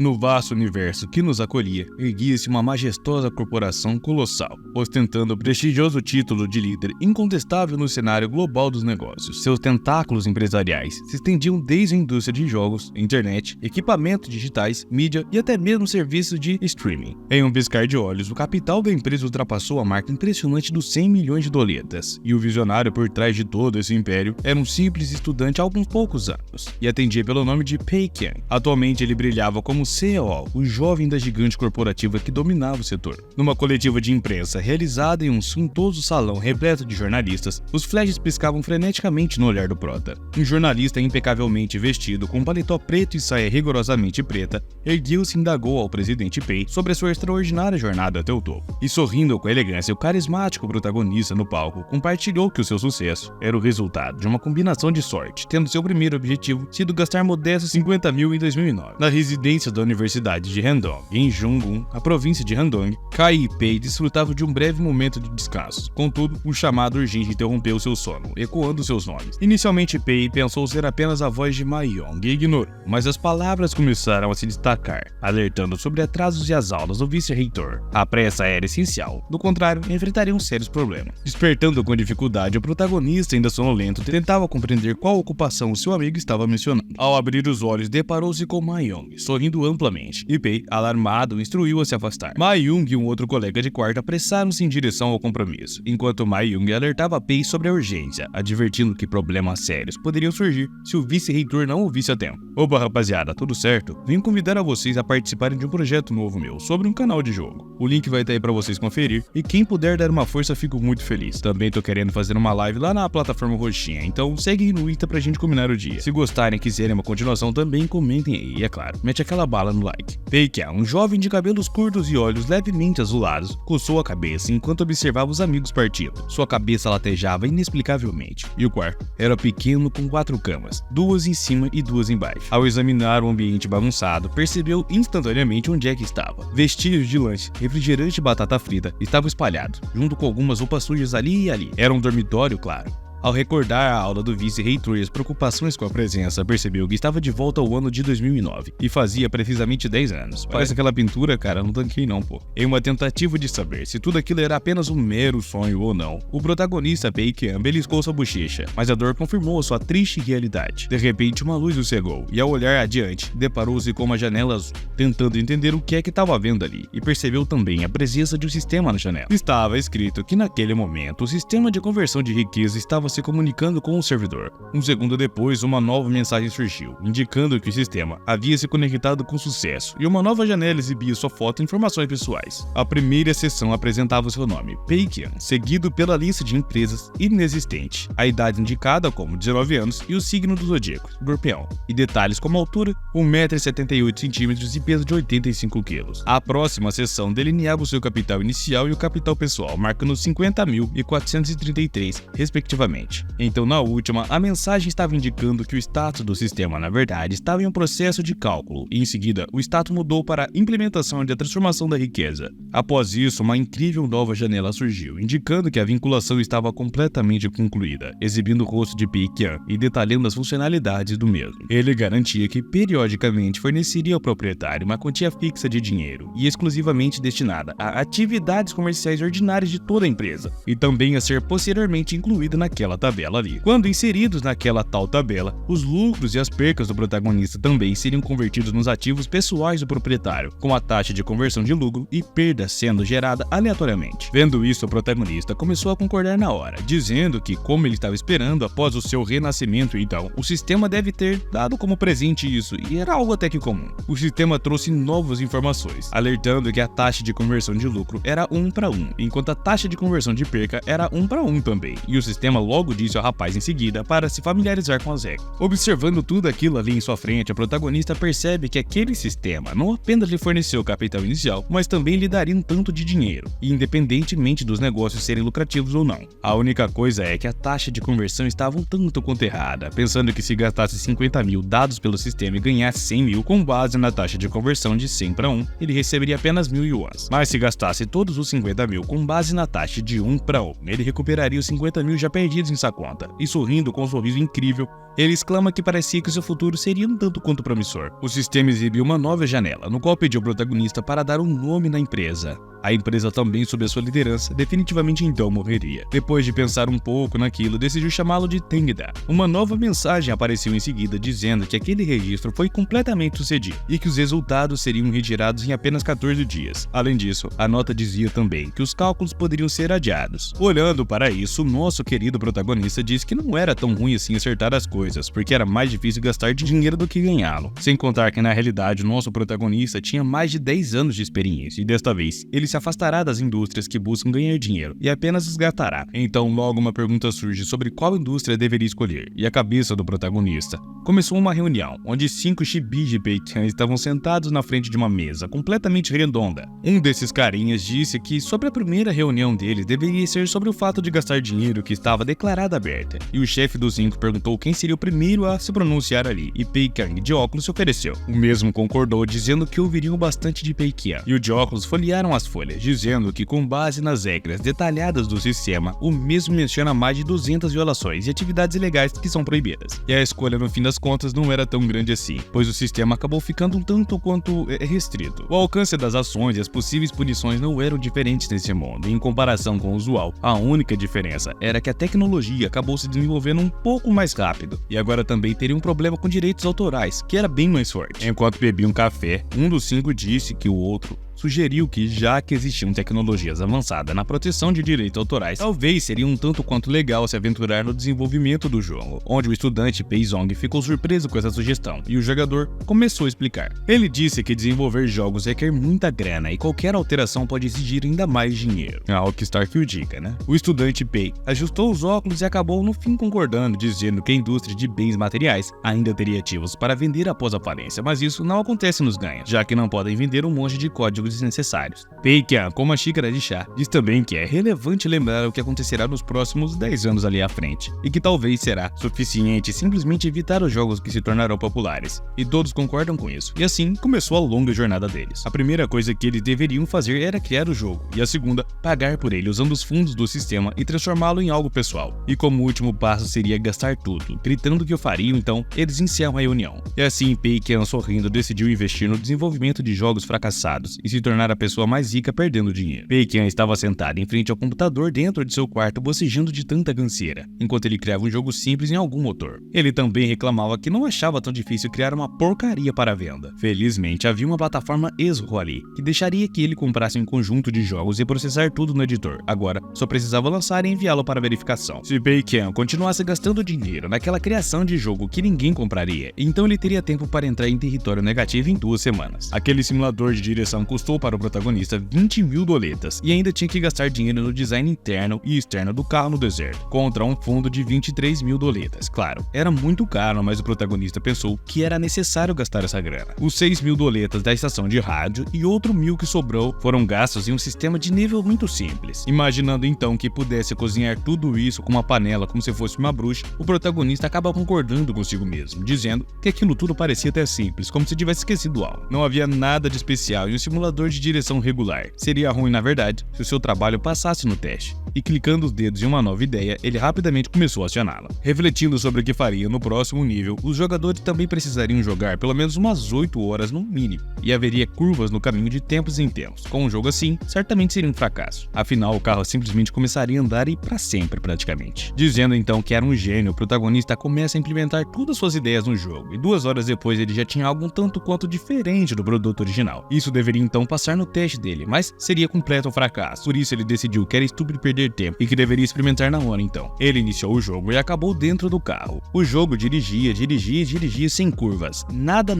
No vasto universo que nos acolhia, erguia-se uma majestosa corporação colossal, ostentando o prestigioso título de líder incontestável no cenário global dos negócios. Seus tentáculos empresariais se estendiam desde a indústria de jogos, internet, equipamentos digitais, mídia e até mesmo serviços de streaming. Em um piscar de olhos, o capital da empresa ultrapassou a marca impressionante dos 100 milhões de doletas, e o visionário por trás de todo esse império era um simples estudante há alguns poucos anos, e atendia pelo nome de Pei Qian. Atualmente ele brilhava como CEO, o jovem da gigante corporativa que dominava o setor. Numa coletiva de imprensa realizada em um suntuoso salão repleto de jornalistas, os flashes piscavam freneticamente no olhar do prota. Um jornalista impecavelmente vestido, com paletó preto e saia rigorosamente preta, ergueu-se e indagou ao presidente Pei sobre a sua extraordinária jornada até o topo. E sorrindo com elegância, o carismático protagonista no palco compartilhou que o seu sucesso era o resultado de uma combinação de sorte, tendo seu primeiro objetivo sido gastar modestos 50 mil em 2009. Na residência da Universidade de Handong, em Zhonggun, a província de Handong, Kai e Pei desfrutavam de um breve momento de descanso. Contudo, um chamado urgente interrompeu seu sono, ecoando seus nomes. Inicialmente, Pei pensou ser apenas a voz de Ma Yong e ignorou, mas as palavras começaram a se destacar, alertando sobre atrasos e as aulas do vice-reitor. A pressa era essencial, do contrário, enfrentariam sérios problemas. Despertando com dificuldade, o protagonista, ainda sonolento, tentava compreender qual ocupação o seu amigo estava mencionando. Ao abrir os olhos, deparou-se com Ma Yong, sorrindo amplamente, e Pei, alarmado, instruiu a se afastar. Ma Yong e um outro colega de quarto apressaram-se em direção ao compromisso, enquanto Ma Yong alertava Pei sobre a urgência, advertindo que problemas sérios poderiam surgir se o vice-reitor não o visse a tempo. Opa, rapaziada, tudo certo? Vim convidar a vocês a participarem de um projeto novo meu, sobre um canal de jogo. O link vai estar aí pra vocês conferir, e quem puder dar uma força, fico muito feliz. Também tô querendo fazer uma live lá na plataforma roxinha, então segue aí no Insta pra gente combinar o dia. Se gostarem e quiserem uma continuação, também comentem aí, e é claro, mete aquela bala no like. Pei Qian, um jovem de cabelos curtos e olhos levemente azulados, coçou a cabeça enquanto observava os amigos partindo. Sua cabeça latejava inexplicavelmente, e o quarto era pequeno com 4 camas, 2 em cima e 2 embaixo. Ao examinar o ambiente bagunçado, percebeu instantaneamente onde é que estava. Vestígios de lanche, refrigerante e batata frita estavam espalhados, junto com algumas roupas sujas ali e ali. Era um dormitório, claro. Ao recordar a aula do vice-reitor e as preocupações com a presença, percebeu que estava de volta ao ano de 2009, e fazia precisamente 10 anos. Parece aquela pintura, cara, não tanquei não, pô. Em uma tentativa de saber se tudo aquilo era apenas um mero sonho ou não, o protagonista Pei Qian beliscou sua bochecha, mas a dor confirmou sua triste realidade. De repente, uma luz o cegou, e ao olhar adiante, deparou-se com uma janela azul, tentando entender o que é que estava vendo ali, e percebeu também a presença de um sistema na janela. Estava escrito que naquele momento, o sistema de conversão de riqueza estava se comunicando com o servidor. Um segundo depois, uma nova mensagem surgiu, indicando que o sistema havia se conectado com sucesso, e uma nova janela exibia sua foto e informações pessoais. A primeira seção apresentava o seu nome, Pei Qian, seguido pela lista de empresas inexistente, a idade indicada como 19 anos e o signo do zodíaco, Escorpião, e detalhes como altura, 1,78 m e peso de 85 kg. A próxima seção delineava o seu capital inicial e o capital pessoal, marcando 50 mil e 433, respectivamente. Então, na última, a mensagem estava indicando que o status do sistema, na verdade, estava em um processo de cálculo, e em seguida, o status mudou para a implementação da transformação da riqueza. Após isso, uma incrível nova janela surgiu, indicando que a vinculação estava completamente concluída, exibindo o rosto de Pei Qian e detalhando as funcionalidades do mesmo. Ele garantia que, periodicamente, forneceria ao proprietário uma quantia fixa de dinheiro, e exclusivamente destinada a atividades comerciais ordinárias de toda a empresa, e também a ser posteriormente incluída naquela tabela ali. Quando inseridos naquela tal tabela, os lucros e as percas do protagonista também seriam convertidos nos ativos pessoais do proprietário, com a taxa de conversão de lucro e perda sendo gerada aleatoriamente. Vendo isso, o protagonista começou a concordar na hora, dizendo que, como ele estava esperando após o seu renascimento, então, o sistema deve ter dado como presente isso, e era algo até que comum. O sistema trouxe novas informações, alertando que a taxa de conversão de lucro era 1 para 1, enquanto a taxa de conversão de perca era 1 para 1 também, e o sistema logo disse ao rapaz em seguida para se familiarizar com as regras. Observando tudo aquilo ali em sua frente, a protagonista percebe que aquele sistema não apenas lhe forneceu o capital inicial, mas também lhe daria um tanto de dinheiro, independentemente dos negócios serem lucrativos ou não. A única coisa é que a taxa de conversão estava um tanto quanto errada, pensando que se gastasse 50 mil dados pelo sistema e ganhasse 100 mil com base na taxa de conversão de 100 para 1, ele receberia apenas 1.000 yuans. Mas se gastasse todos os 50 mil com base na taxa de 1 para 1, ele recuperaria os 50 mil já perdidos em sua conta, e sorrindo com um sorriso incrível, ele exclama que parecia que seu futuro seria um tanto quanto promissor. O sistema exibiu uma nova janela, no qual pediu ao protagonista para dar um nome na empresa. A empresa também, sob a sua liderança, definitivamente então morreria. Depois de pensar um pouco naquilo, decidiu chamá-lo de Tengda. Uma nova mensagem apareceu em seguida dizendo que aquele registro foi completamente sucedido e que os resultados seriam retirados em apenas 14 dias. Além disso, a nota dizia também que os cálculos poderiam ser adiados. Olhando para isso, nosso querido protagonista disse que não era tão ruim assim acertar as coisas, porque era mais difícil gastar dinheiro do que ganhá-lo. Sem contar que na realidade o nosso protagonista tinha mais de 10 anos de experiência e desta vez ele se afastará das indústrias que buscam ganhar dinheiro e apenas os gastará. Então logo uma pergunta surge sobre qual indústria deveria escolher, e a cabeça do protagonista. Começou uma reunião, onde 5 chibis de Peikan estavam sentados na frente de uma mesa completamente redonda. Um desses carinhas disse que sobre a primeira reunião deles deveria ser sobre o fato de gastar dinheiro que estava declarada aberta, e o chefe dos 5 perguntou quem seria o primeiro a se pronunciar ali, e Peikan de óculos se ofereceu. O mesmo concordou, dizendo que ouviriam bastante de Peikan, e o de óculos folhearam as folhas, dizendo que com base nas regras detalhadas do sistema, o mesmo menciona mais de 200 violações e atividades ilegais que são proibidas. E a escolha no fim das contas não era tão grande assim, pois o sistema acabou ficando um tanto quanto restrito. O alcance das ações e as possíveis punições não eram diferentes nesse mundo, e em comparação com o usual, a única diferença era que a tecnologia acabou se desenvolvendo um pouco mais rápido, e agora também teria um problema com direitos autorais, que era bem mais forte. Enquanto bebiam um café, um dos 5 disse que o outro sugeriu que, já que existiam tecnologias avançadas na proteção de direitos autorais, talvez seria um tanto quanto legal se aventurar no desenvolvimento do jogo, onde o estudante Pei Zong ficou surpreso com essa sugestão, e o jogador começou a explicar. Ele disse que desenvolver jogos requer muita grana e qualquer alteração pode exigir ainda mais dinheiro. Algo que Starfield diga, né? O estudante Pei ajustou os óculos e acabou no fim concordando, dizendo que a indústria de bens materiais ainda teria ativos para vender após a falência, mas isso não acontece nos ganhos, já que não podem vender um monte de códigos desnecessários. Peikan, com uma xícara de chá, diz também que é relevante lembrar o que acontecerá nos próximos 10 anos ali à frente, e que talvez será suficiente simplesmente evitar os jogos que se tornarão populares, e todos concordam com isso, e assim começou a longa jornada deles. A primeira coisa que eles deveriam fazer era criar o jogo, e a segunda, pagar por ele usando os fundos do sistema e transformá-lo em algo pessoal. E como último passo seria gastar tudo, gritando que o fariam, então eles encerram a reunião. E assim Peikan, sorrindo, decidiu investir no desenvolvimento de jogos fracassados e se tornar a pessoa mais rica perdendo dinheiro. Peikan estava sentado em frente ao computador dentro de seu quarto bocejando de tanta canseira, enquanto ele criava um jogo simples em algum motor. Ele também reclamava que não achava tão difícil criar uma porcaria para venda. Felizmente havia uma plataforma Ezro ali, que deixaria que ele comprasse um conjunto de jogos e processar tudo no editor. Agora, só precisava lançar e enviá-lo para verificação. Se Peikan continuasse gastando dinheiro naquela criação de jogo que ninguém compraria, então ele teria tempo para entrar em território negativo em 2 semanas. Aquele simulador de direção custou para o protagonista 20 mil doletas e ainda tinha que gastar dinheiro no design interno e externo do carro no deserto, contra um fundo de 23 mil doletas. Claro, era muito caro, mas o protagonista pensou que era necessário gastar essa grana. Os 6 mil doletas da estação de rádio e outro 1.000 que sobrou foram gastos em um sistema de nível muito simples. Imaginando então que pudesse cozinhar tudo isso com uma panela como se fosse uma bruxa, o protagonista acaba concordando consigo mesmo, dizendo que aquilo tudo parecia até simples, como se tivesse esquecido algo. Não havia nada de especial em um simulador de direção regular. Seria ruim, na verdade, se o seu trabalho passasse no teste. E clicando os dedos em uma nova ideia, ele rapidamente começou a acioná-la. Refletindo sobre o que faria no próximo nível, os jogadores também precisariam jogar pelo menos umas 8 horas no mínimo, e haveria curvas no caminho de tempos em tempos. Com um jogo assim, certamente seria um fracasso. Afinal, o carro simplesmente começaria a andar e para sempre praticamente. Dizendo então que era um gênio, o protagonista começa a implementar todas suas ideias no jogo, e 2 horas depois ele já tinha algo um tanto quanto diferente do produto original. Isso deveria então passar no teste dele, mas seria completo fracasso. Por isso ele decidiu que era estúpido perder tempo e que deveria experimentar na hora então. Ele iniciou o jogo e acabou dentro do carro. O jogo dirigia sem curvas. Nada,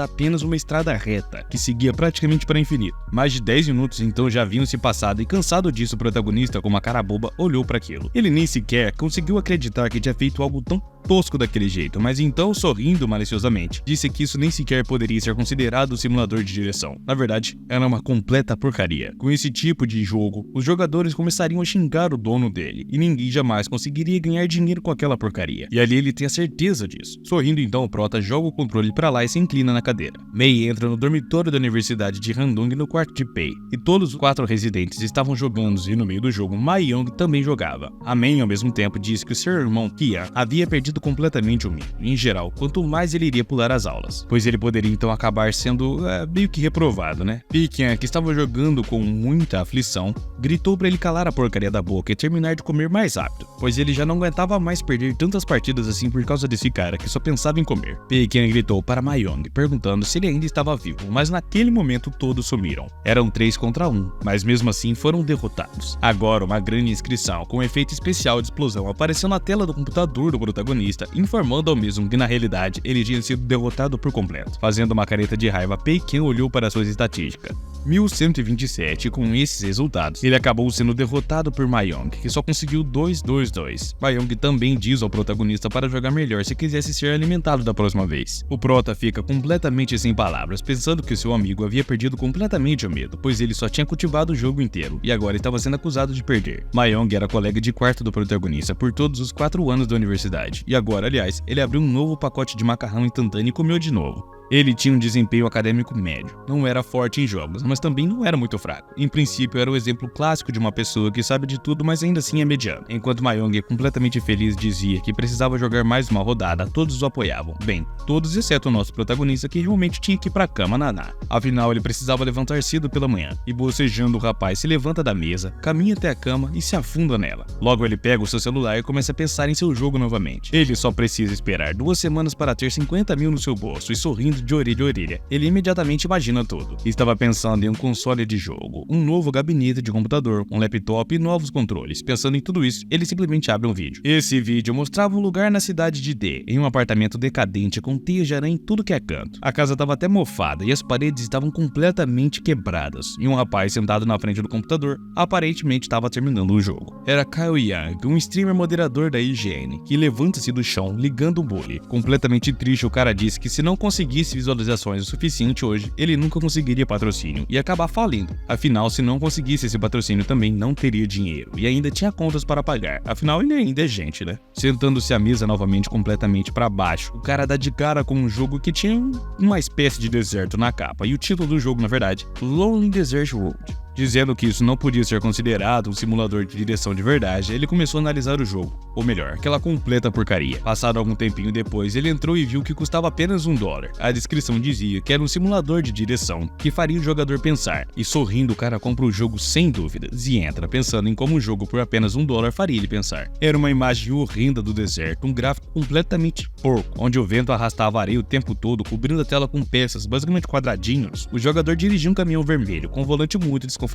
apenas uma estrada reta, que seguia praticamente para o infinito. Mais de 10 minutos então já haviam se passado e cansado disso, o protagonista, com uma cara boba, olhou para aquilo. Ele nem sequer conseguiu acreditar que tinha feito algo tão tosco daquele jeito, mas então, sorrindo maliciosamente, disse que isso nem sequer poderia ser considerado um simulador de direção. Na verdade, era uma completa porcaria. Com esse tipo de jogo, os jogadores começariam a xingar o dono dele, e ninguém jamais conseguiria ganhar dinheiro com aquela porcaria. E ali ele tem a certeza disso. Sorrindo então, o prota joga o controle pra lá e se inclina na cadeira. Mei entra no dormitório da Universidade de Handong no quarto de Pei, e todos os 4 residentes estavam jogando e no meio do jogo, Ma Yong também jogava. A Mei, ao mesmo tempo, disse que o seu irmão, Kia, havia perdido completamente o medo, em geral, quanto mais ele iria pular as aulas, pois ele poderia então acabar sendo meio que reprovado, né? Piquian, que estava jogando com muita aflição, gritou pra ele calar a porcaria da boca e terminar de comer mais rápido, pois ele já não aguentava mais perder tantas partidas assim por causa desse cara que só pensava em comer. Piquian gritou para Ma Yong, perguntando se ele ainda estava vivo, mas naquele momento todos sumiram. Eram 3 contra 1, mas mesmo assim foram derrotados. Agora, uma grande inscrição com efeito especial de explosão apareceu na tela do computador do protagonista, informando ao mesmo que na realidade ele tinha sido derrotado por completo. Fazendo uma careta de raiva, Piquian olhou para suas estatísticas. 1127, e com esses resultados, ele acabou sendo derrotado por Ma Yong, que só conseguiu 2-2-2. Ma Yong também diz ao protagonista para jogar melhor se quisesse ser alimentado da próxima vez. O prota fica completamente sem palavras, pensando que seu amigo havia perdido completamente o medo, pois ele só tinha cultivado o jogo inteiro, e agora estava sendo acusado de perder. Ma Yong era colega de quarto do protagonista por todos os 4 anos da universidade, e agora, aliás, ele abriu um novo pacote de macarrão instantâneo e comeu de novo. Ele tinha um desempenho acadêmico médio, não era forte em jogos, mas também não era muito fraco. Em princípio, era o exemplo clássico de uma pessoa que sabe de tudo, mas ainda assim é mediano. Enquanto Ma Yong, completamente feliz, dizia que precisava jogar mais uma rodada, todos o apoiavam. Bem, todos exceto o nosso protagonista, que realmente tinha que ir pra cama naná. Afinal, ele precisava levantar cedo pela manhã, e bocejando o rapaz se levanta da mesa, caminha até a cama e se afunda nela. Logo ele pega o seu celular e começa a pensar em seu jogo novamente. Ele só precisa esperar 2 semanas para ter 50 mil no seu bolso, e sorrindo de orelha a orelha, ele imediatamente imagina tudo. Estava pensando em um console de jogo, um novo gabinete de computador, um laptop e novos controles. Pensando em tudo isso, ele simplesmente abre um vídeo. Esse vídeo mostrava um lugar na cidade de D, em um apartamento decadente com teias de aranha em tudo que é canto. A casa estava até mofada e as paredes estavam completamente quebradas, e um rapaz sentado na frente do computador aparentemente estava terminando o jogo. Era Kyle Young, um streamer moderador da IGN, que levanta-se do chão ligando um bully. Completamente triste, o cara disse que se não conseguisse visualizações o suficiente hoje, ele nunca conseguiria patrocínio e acabar falindo. Afinal, se não conseguisse esse patrocínio também não teria dinheiro e ainda tinha contas para pagar. Afinal, ele ainda é gente, né? Sentando-se à mesa novamente completamente para baixo, o cara dá de cara com um jogo que tinha uma espécie de deserto na capa e o título do jogo, na verdade, Lonely Desert Road. Dizendo que isso não podia ser considerado um simulador de direção de verdade, ele começou a analisar o jogo, ou melhor, aquela completa porcaria. Passado algum tempinho depois, ele entrou e viu que custava apenas $1. A descrição dizia que era um simulador de direção que faria o jogador pensar, e sorrindo o cara compra o jogo sem dúvidas, e entra pensando em como o jogo por apenas $1 faria ele pensar. Era uma imagem horrenda do deserto, um gráfico completamente porco, onde o vento arrastava areia o tempo todo, cobrindo a tela com peças, basicamente quadradinhos. O jogador dirigia um caminhão vermelho, com um volante muito desconfortável.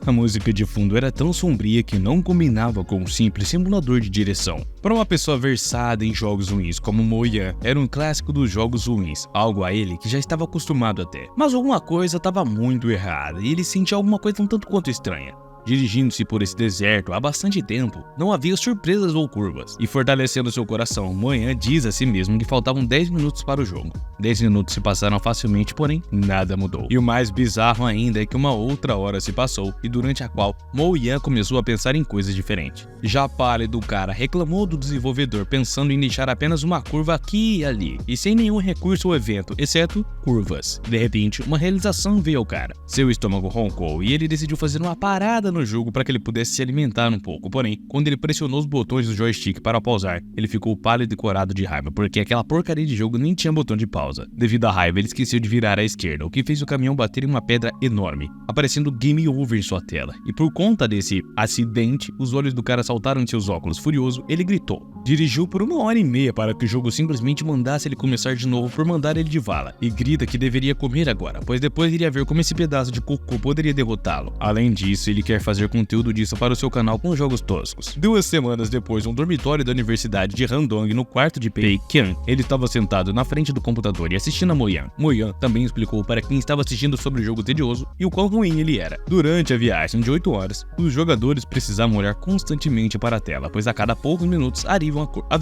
A música de fundo era tão sombria que não combinava com um simples simulador de direção. Para uma pessoa versada em jogos ruins como Mo Yan, era um clássico dos jogos ruins, algo a ele que já estava acostumado até. Mas alguma coisa estava muito errada e ele sentia alguma coisa um tanto quanto estranha. Dirigindo-se por esse deserto há bastante tempo, não havia surpresas ou curvas, e fortalecendo seu coração, Mo Yan diz a si mesmo que faltavam 10 minutos para o jogo. 10 minutos se passaram facilmente, porém, nada mudou. E o mais bizarro ainda é que uma outra hora se passou, e durante a qual Mo Yan começou a pensar em coisas diferentes. Já pálido, o cara reclamou do desenvolvedor pensando em deixar apenas uma curva aqui e ali, e sem nenhum recurso ou evento, exceto curvas. De repente, uma realização veio ao cara. Seu estômago roncou e ele decidiu fazer uma parada no jogo para que ele pudesse se alimentar um pouco, porém, quando ele pressionou os botões do joystick para pausar, ele ficou pálido e corado de raiva, porque aquela porcaria de jogo nem tinha botão de pausa. Devido à raiva, ele esqueceu de virar à esquerda, o que fez o caminhão bater em uma pedra enorme, aparecendo Game Over em sua tela. E por conta desse acidente, os olhos do cara saltaram de seus óculos. Furioso, ele gritou. Dirigiu por 1h30 para que o jogo simplesmente mandasse ele começar de novo por mandar ele de vala, e grita que deveria comer agora, pois depois iria ver como esse pedaço de cocô poderia derrotá-lo. Além disso, ele quer quer fazer conteúdo disso para o seu canal com jogos toscos. 2 semanas depois, um dormitório da Universidade de Handong, no quarto de Pei Qian, ele estava sentado na frente do computador e assistindo a Mo-Yan. Mo-Yan também explicou para quem estava assistindo sobre o jogo tedioso e o quão ruim ele era. Durante a viagem de 8 horas, os jogadores precisavam olhar constantemente para a tela, pois a cada poucos minutos havia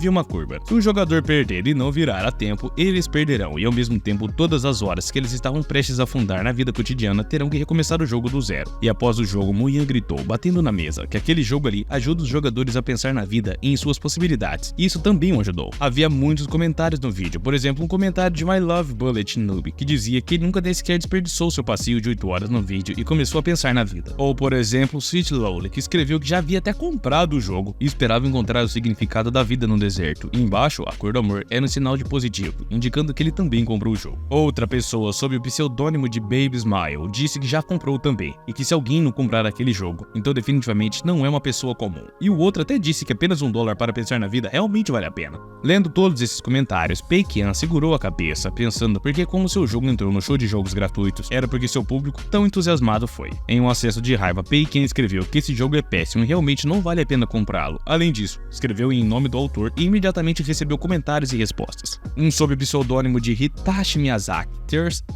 uma curva. Se o jogador perder e não virar a tempo, eles perderão, e ao mesmo tempo todas as horas que eles estavam prestes a afundar na vida cotidiana terão que recomeçar o jogo do zero. E após o jogo, Mo-Yan gritou, batendo na mesa, que aquele jogo ali ajuda os jogadores a pensar na vida e em suas possibilidades, e isso também o ajudou. Havia muitos comentários no vídeo, por exemplo, um comentário de My Love Bullet Noob, que dizia que ele nunca nem sequer desperdiçou seu passeio de 8 horas no vídeo e começou a pensar na vida. Ou, por exemplo, Sweet Lowly, que escreveu que já havia até comprado o jogo e esperava encontrar o significado da vida no deserto, e embaixo, a cor do amor era um sinal de positivo, indicando que ele também comprou o jogo. Outra pessoa, sob o pseudônimo de Baby Smile, disse que já comprou também, e que se alguém não comprar aquele jogo, então definitivamente não é uma pessoa comum. E o outro até disse que apenas $1 para pensar na vida realmente vale a pena. Lendo todos esses comentários, Pei Qian segurou a cabeça, pensando porque como seu jogo entrou no show de jogos gratuitos, era porque seu público tão entusiasmado foi. Em um acesso de raiva, Pei Qian escreveu que esse jogo é péssimo e realmente não vale a pena comprá-lo. Além disso, escreveu em nome do autor e imediatamente recebeu comentários e respostas. Um sob o pseudônimo de Hitachi Miyazaki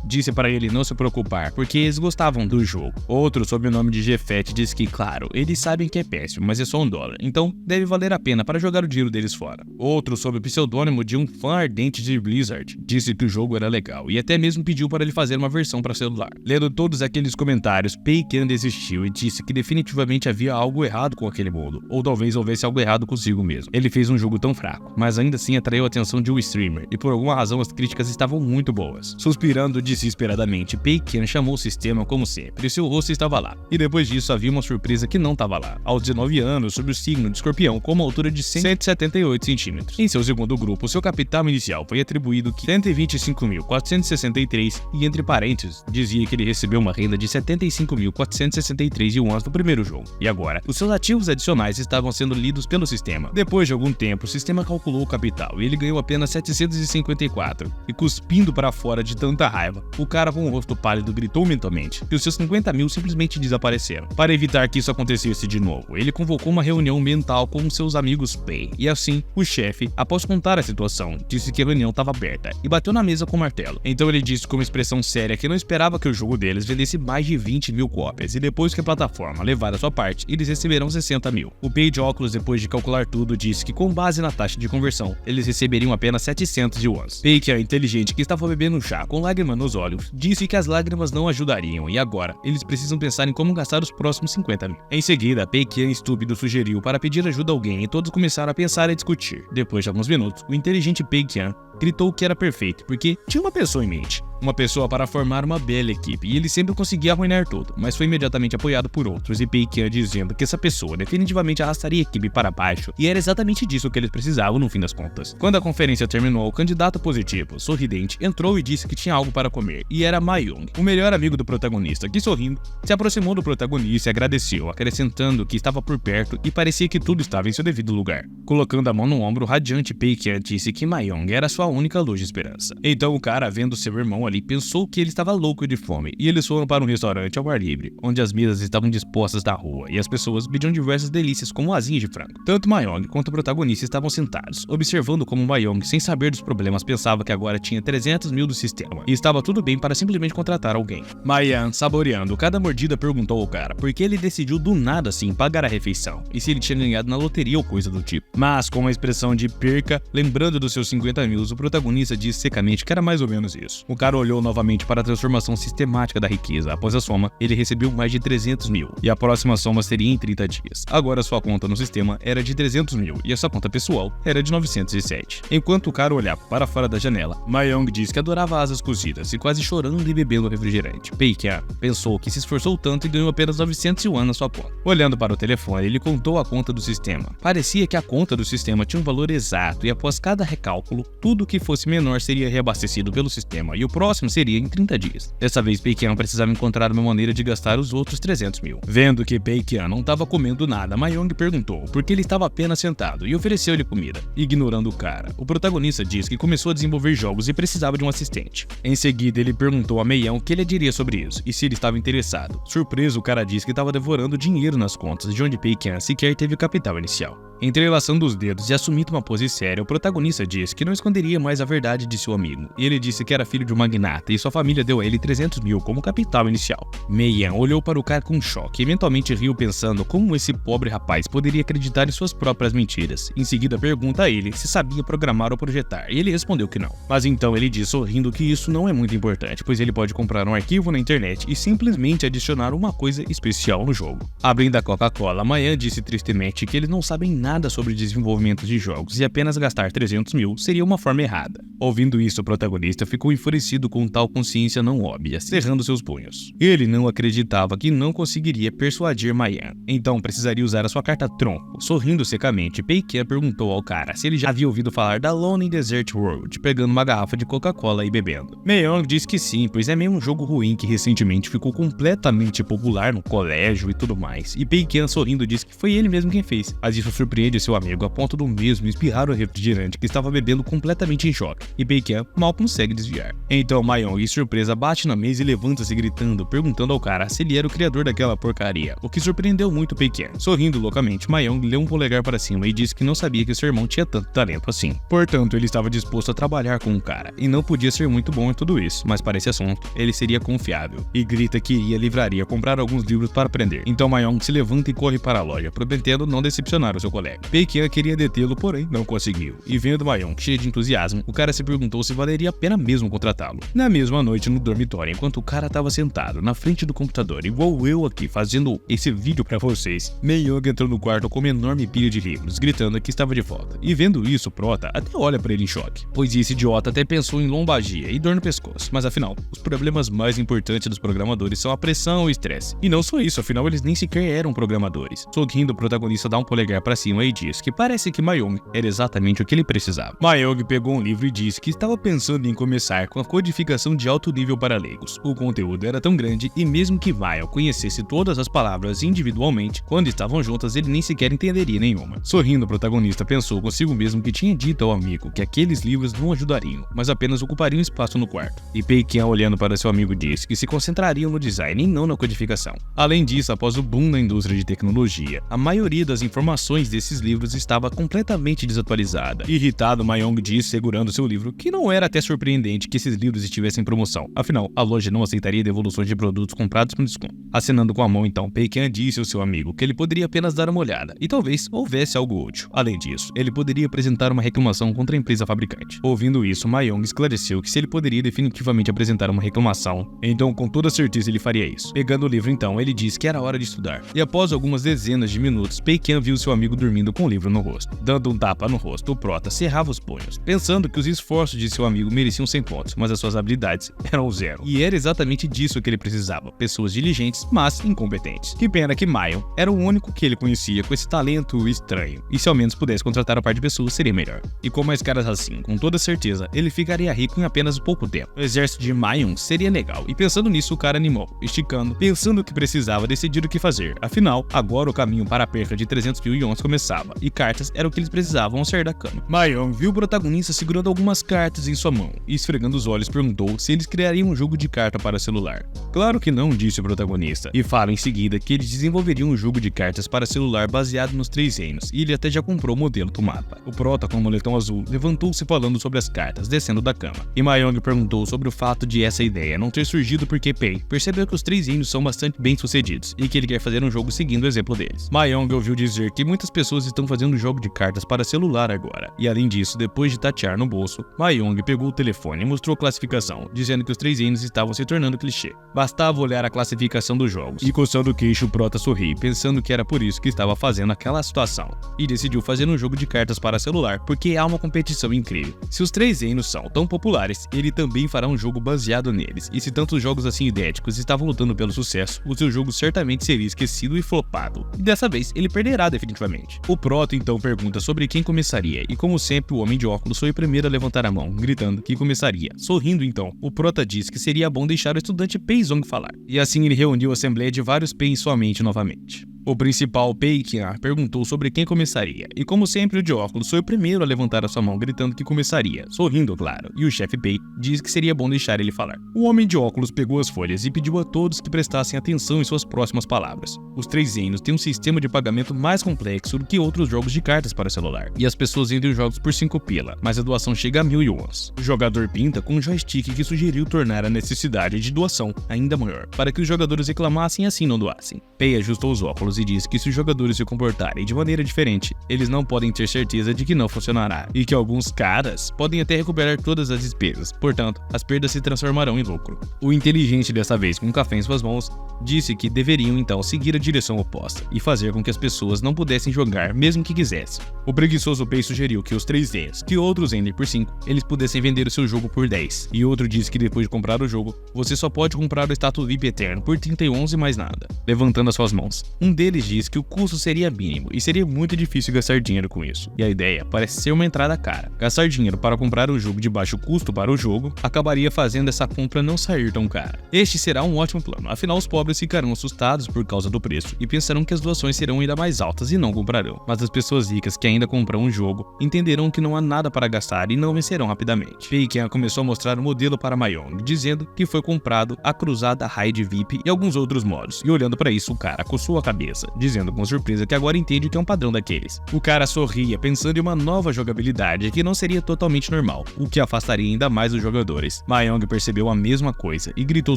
disse para ele não se preocupar, porque eles gostavam do jogo. Outro sob o nome de Gefet disse que, claro, eles sabem que é péssimo, mas é só $1, então deve valer a pena para jogar o dinheiro deles fora. Outro sob o pseudônimo de um fã ardente de Blizzard disse que o jogo era legal e até mesmo pediu para ele fazer uma versão para celular. Lendo todos aqueles comentários, Pei Qian desistiu e disse que definitivamente havia algo errado com aquele mundo, ou talvez houvesse algo errado consigo mesmo. Ele fez um jogo tão fraco, mas ainda assim atraiu a atenção de um streamer, e por alguma razão as críticas estavam muito boas. Suspirando desesperadamente, Pei Qian chamou o sistema como sempre, e seu rosto estava lá. E depois disso havia uma surpresa que não estava lá. Aos 19 anos, sob o signo de Escorpião, com uma altura de 178 centímetros. Em seu segundo grupo, seu capital inicial foi atribuído 125.463 e entre parênteses, dizia que ele recebeu uma renda de 75.463 yuans no primeiro jogo. E agora, os seus ativos adicionais estavam sendo lidos pelo sistema. Depois de algum tempo, o sistema calculou o capital e ele ganhou apenas 754. E cuspindo para fora de tanta raiva, o cara com o rosto pálido gritou mentalmente que os seus 50 mil simplesmente desapareceram. Para evitar que isso acontecesse de novo, ele convocou uma reunião mental com seus amigos Pei. E assim, o chefe, após contar a situação, disse que a reunião estava aberta e bateu na mesa com o martelo. Então ele disse com uma expressão séria que não esperava que o jogo deles vendesse mais de 20 mil cópias e depois que a plataforma levar a sua parte, eles receberão 60 mil. O Pei de óculos, depois de calcular tudo, disse que com base na taxa de conversão, eles receberiam apenas 700 yuans. Pei, que é inteligente que estava bebendo chá com lágrimas nos olhos, disse que as lágrimas não ajudariam e agora eles precisam pensar em como gastar os próximos 50 mil. Em seguida, Pei Qian estúpido sugeriu para pedir ajuda a alguém e todos começaram a pensar e discutir. Depois de alguns minutos, o inteligente Pei Qian gritou que era perfeito, porque tinha uma pessoa em mente. Uma pessoa para formar uma bela equipe, e ele sempre conseguia arruinar tudo, mas foi imediatamente apoiado por outros, e Pei Qian dizendo que essa pessoa definitivamente arrastaria a equipe para baixo, e era exatamente disso que eles precisavam no fim das contas. Quando a conferência terminou, o candidato positivo, sorridente, entrou e disse que tinha algo para comer, e era Ma-Young, o melhor amigo do protagonista, que sorrindo, se aproximou do protagonista e agradeceu, acrescentando que estava por perto e parecia que tudo estava em seu devido lugar. Colocando a mão no ombro, o radiante Pei Qian disse que Ma-Young era sua única luz de esperança. Então o cara, vendo seu irmão ali, pensou que ele estava louco de fome, e eles foram para um restaurante ao ar livre, onde as mesas estavam dispostas na rua, e as pessoas pediam diversas delícias como asinhas de frango. Tanto Ma-Young quanto o protagonista estavam sentados, observando como Ma-Young, sem saber dos problemas, pensava que agora tinha 300 mil do sistema, e estava tudo bem para simplesmente contratar alguém. Ma-Yan, saboreando cada mordida, perguntou ao cara por que ele decidiu do nada assim pagar a refeição, e se ele tinha ganhado na loteria ou coisa do tipo. Mas com uma expressão de perca, lembrando dos seus 50 mil, o protagonista disse secamente que era mais ou menos isso. O cara olhou novamente para a transformação sistemática da riqueza. Após a soma, ele recebeu mais de 300 mil, e a próxima soma seria em 30 dias. Agora sua conta no sistema era de 300 mil, e a sua conta pessoal era de 907. Enquanto o cara olhava para fora da janela, Ma-Young disse que adorava asas cozidas, e quase chorando e bebendo refrigerante. Pei Qian pensou que se esforçou tanto e ganhou apenas 900 yuan na sua conta. Olhando para o telefone, ele contou a conta do sistema. Parecia que a conta do sistema tinha um valor exato, e após cada recálculo, tudo que fosse menor seria reabastecido pelo sistema, e o próximo seria em 30 dias. Dessa vez, Pei Qian precisava encontrar uma maneira de gastar os outros 300 mil. Vendo que Pei Qian não estava comendo nada, Ma-Young perguntou por que ele estava apenas sentado e ofereceu-lhe comida. Ignorando o cara, o protagonista disse que começou a desenvolver jogos e precisava de um assistente. Em seguida, ele perguntou a Ma-Young o que ele diria sobre isso e se ele estava interessado. Surpreso, o cara disse que estava devorando dinheiro nas contas, de onde Pei-Kyan sequer teve capital inicial. Entrelaçando os dedos e assumindo uma pose séria, o protagonista disse que não esconderia mais a verdade de seu amigo. Ele disse que era filho de um magnata e sua família deu a ele 300 mil como capital inicial. Mei-Yan olhou para o cara com choque e eventualmente riu pensando como esse pobre rapaz poderia acreditar em suas próprias mentiras. Em seguida pergunta a ele se sabia programar ou projetar, e ele respondeu que não. Mas então ele disse sorrindo que isso não é muito importante, pois ele pode comprar um arquivo na internet e simplesmente adicionar uma coisa especial no jogo. Abrindo a Coca-Cola, Mei-Yan disse tristemente que eles não sabem nada sobre desenvolvimento de jogos e apenas gastar 300 mil seria uma forma errada. Ouvindo isso, o protagonista ficou enfurecido com tal consciência não óbvia, cerrando seus punhos. Ele não acreditava que não conseguiria persuadir Mei-Yan, então precisaria usar a sua carta tronco. Sorrindo secamente, Pei-Kyan perguntou ao cara se ele já havia ouvido falar da Lone Desert World, pegando uma garrafa de Coca-Cola e bebendo. Mei-Yan disse que sim, pois é meio um jogo ruim que recentemente ficou completamente popular no colégio e tudo mais. E Pei-Kyan sorrindo disse que foi ele mesmo quem fez, mas isso surpreende seu amigo a ponto do mesmo espirrar o refrigerante que estava bebendo completamente em choque, e Pei-Kyan mal consegue desviar. Então Mei-Yan, em surpresa, bate na mesa e levanta-se gritando, perguntando ao cara se ele era o criador daquela porcaria, o que surpreendeu muito Pei-Kyan. Sorrindo loucamente, Mei-Yan leu um polegar para cima e disse que não sabia que seu irmão tinha tanto talento assim. Portanto, ele estava disposto a trabalhar com o cara, e não podia ser muito bom em tudo isso, mas para esse assunto, ele seria confiável, e grita que iria à livraria comprar alguns livros para aprender. Então Mei-Yan se levanta e corre para a loja, prometendo não decepcionar o seu colega. Pei-Kyan queria detê-lo, porém não conseguiu. E vendo Mei-Yan cheio de entusiasmo, o cara se perguntou se valeria a pena mesmo contratá-lo. Na mesma noite no dormitório, enquanto o cara estava sentado na frente do computador, igual eu aqui fazendo esse vídeo pra vocês, Mei-Yan entrou no quarto com uma enorme pilha de livros, gritando que estava de volta. E vendo isso, Prota até olha pra ele em choque, pois esse idiota até pensou em lombagia e dor no pescoço. Mas afinal, os problemas mais importantes dos programadores são a pressão e o estresse. E não só isso, afinal eles nem sequer eram programadores. Sorrindo, o protagonista dá um polegar pra cima e diz que parece que Mei-Yan era exatamente o que ele precisava. Mei-Yan pegou um livro e disse que estava pensando em começar com a codificação de alto nível para leigos. O conteúdo era tão grande e mesmo que Mei-Yan conhecesse todas as palavras individualmente, quando estavam juntas ele nem sequer entenderia nenhuma. Sorrindo, o protagonista pensou consigo mesmo que tinha dito ao amigo que aqueles livros não ajudariam, mas apenas ocupariam espaço no quarto. E Pei-Kyan, olhando para seu amigo, disse que se concentrariam no design e não na codificação. Além disso, após o boom na indústria de tecnologia, a maioria das informações desses livros estava completamente desatualizada. Irritado, Mei-Yan disse, segurando seu livro, que não era até surpreendente que esses livros estivessem em promoção. Afinal, a loja não aceitaria devoluções de produtos comprados com desconto. Acenando com a mão, então, Pei-Kyan disse ao seu amigo que ele poderia apenas dar uma olhada, e talvez houvesse algo útil. Além disso, ele poderia apresentar uma reclamação contra a empresa fabricante. Ouvindo isso, Mei-Yan esclareceu que se ele poderia definitivamente apresentar uma reclamação, então com toda certeza ele faria isso. Pegando o livro então, ele disse que era hora de estudar. E após algumas dezenas de minutos, Pei-Kyan viu seu amigo dormindo com o livro no rosto. Dando um tapa no rosto, o Prota cerrava os punhos, pensando que os esforços de seu amigo mereciam 100 pontos, mas as suas habilidades eram 0. E era exatamente disso que ele precisava, pessoas diligentes, mas incompetentes. Que pena que Mei-Yan era o único que ele conhecia com esse talento estranho, e se ao menos pudesse contratar um par de pessoas seria melhor. E com mais caras assim, com toda certeza, ele ficaria rico em apenas pouco tempo. O exército de Mei-Yan seria legal, e pensando nisso o cara animou, esticando, pensando que precisava decidir o que fazer. Afinal, agora o caminho para a perca de 300 mil ions começava, e cartas era o que eles precisavam ao sair da cama. Mei-Yan viu o protagonista segurando algumas cartas em sua mão, e esfregando os olhos perguntou se eles criariam um jogo de carta para celular. Claro que não, disse o protagonista, e fala em seguida que eles desenvolveriam um jogo de cartas para celular baseado nos 3 reinos, e ele até já comprou o modelo do mapa. O Prota, com o moletom azul, levantou-se falando sobre as cartas, descendo da cama, e Mei-Yan perguntou sobre o fato de essa ideia não ter surgido porque Pei percebeu que os 3 reinos são bastante bem sucedidos, e que ele quer fazer um jogo seguindo o exemplo deles. Mei-Yan ouviu dizer que muitas pessoas estão fazendo jogo de cartas para celular agora, e além disso, depois de tatear no bolso, Mei-Yan pegou o telefone e mostrou a classificação, dizendo que os 3 reinos estavam se tornando clichê. Bastava olhar a classificação dos jogos, e coçando o queixo, o Prota sorriu, pensando que era por isso que estava fazendo aquela situação, e decidiu fazer um jogo de cartas para celular, porque há uma competição incrível. Se os 3 reinos são tão populares, ele também fará um jogo baseado neles, e se tantos jogos assim idênticos estavam lutando pelo sucesso, o seu jogo certamente seria esquecido e flopado, e dessa vez ele perderá definitivamente. O Prota então pergunta sobre quem começaria, e como sempre o homem de óculos foi o primeiro a levantar a mão, gritando que começaria. Sorrindo então, o Prota diz que seria bom deixar o estudante Pei Zong falar, e assim ele reuniu a assembleia de vários Pei em sua mente novamente. O principal, Pei Qian, perguntou sobre quem começaria, e como sempre o de óculos foi o primeiro a levantar a sua mão gritando que começaria, sorrindo claro, e o chefe Pei disse que seria bom deixar ele falar. O homem de óculos pegou as folhas e pediu a todos que prestassem atenção em suas próximas palavras. Os 3 reinos têm um sistema de pagamento mais complexo do que outros jogos de cartas para celular, e as pessoas vendem os jogos por 5 pila, mas a doação chega a 1000 yuans. O jogador pinta com um joystick que sugeriu tornar a necessidade de doação ainda maior, para que os jogadores reclamassem e assim não doassem. Pei ajustou os óculos e disse que se os jogadores se comportarem de maneira diferente, eles não podem ter certeza de que não funcionará, e que alguns caras podem até recuperar todas as despesas, portanto, as perdas se transformarão em lucro. O inteligente, dessa vez com um café em suas mãos, disse que deveriam então seguir a direção oposta e fazer com que as pessoas não pudessem jogar mesmo que quisessem. O preguiçoso Pei sugeriu que os 3 ienes, que outros vendem por 5, eles pudessem vender o seu jogo por 10, e outro disse que depois de comprar o jogo, você só pode comprar o status VIP eterno por 31 e mais nada, levantando as suas mãos. Um deles disse que o custo seria mínimo e seria muito difícil gastar dinheiro com isso, e a ideia parece ser uma entrada cara. Gastar dinheiro para comprar um jogo de baixo custo para o jogo acabaria fazendo essa compra não sair tão cara. Este será um ótimo plano, afinal os pobres ficarão assustados por causa do preço e pensarão que as doações serão ainda mais altas e não comprarão, mas as pessoas ricas que ainda compram um jogo entenderão que não há nada para gastar e não vencerão rapidamente. Pei Qian começou a mostrar o modelo para Mayong, dizendo que foi comprado a cruzada Raid VIP e alguns outros modos, e olhando para isso o cara coçou a cabeça, dizendo com surpresa que agora entende que é um padrão daqueles. O cara sorria pensando em uma nova jogabilidade que não seria totalmente normal, o que afastaria ainda mais os jogadores. Mayong percebeu a mesma coisa e gritou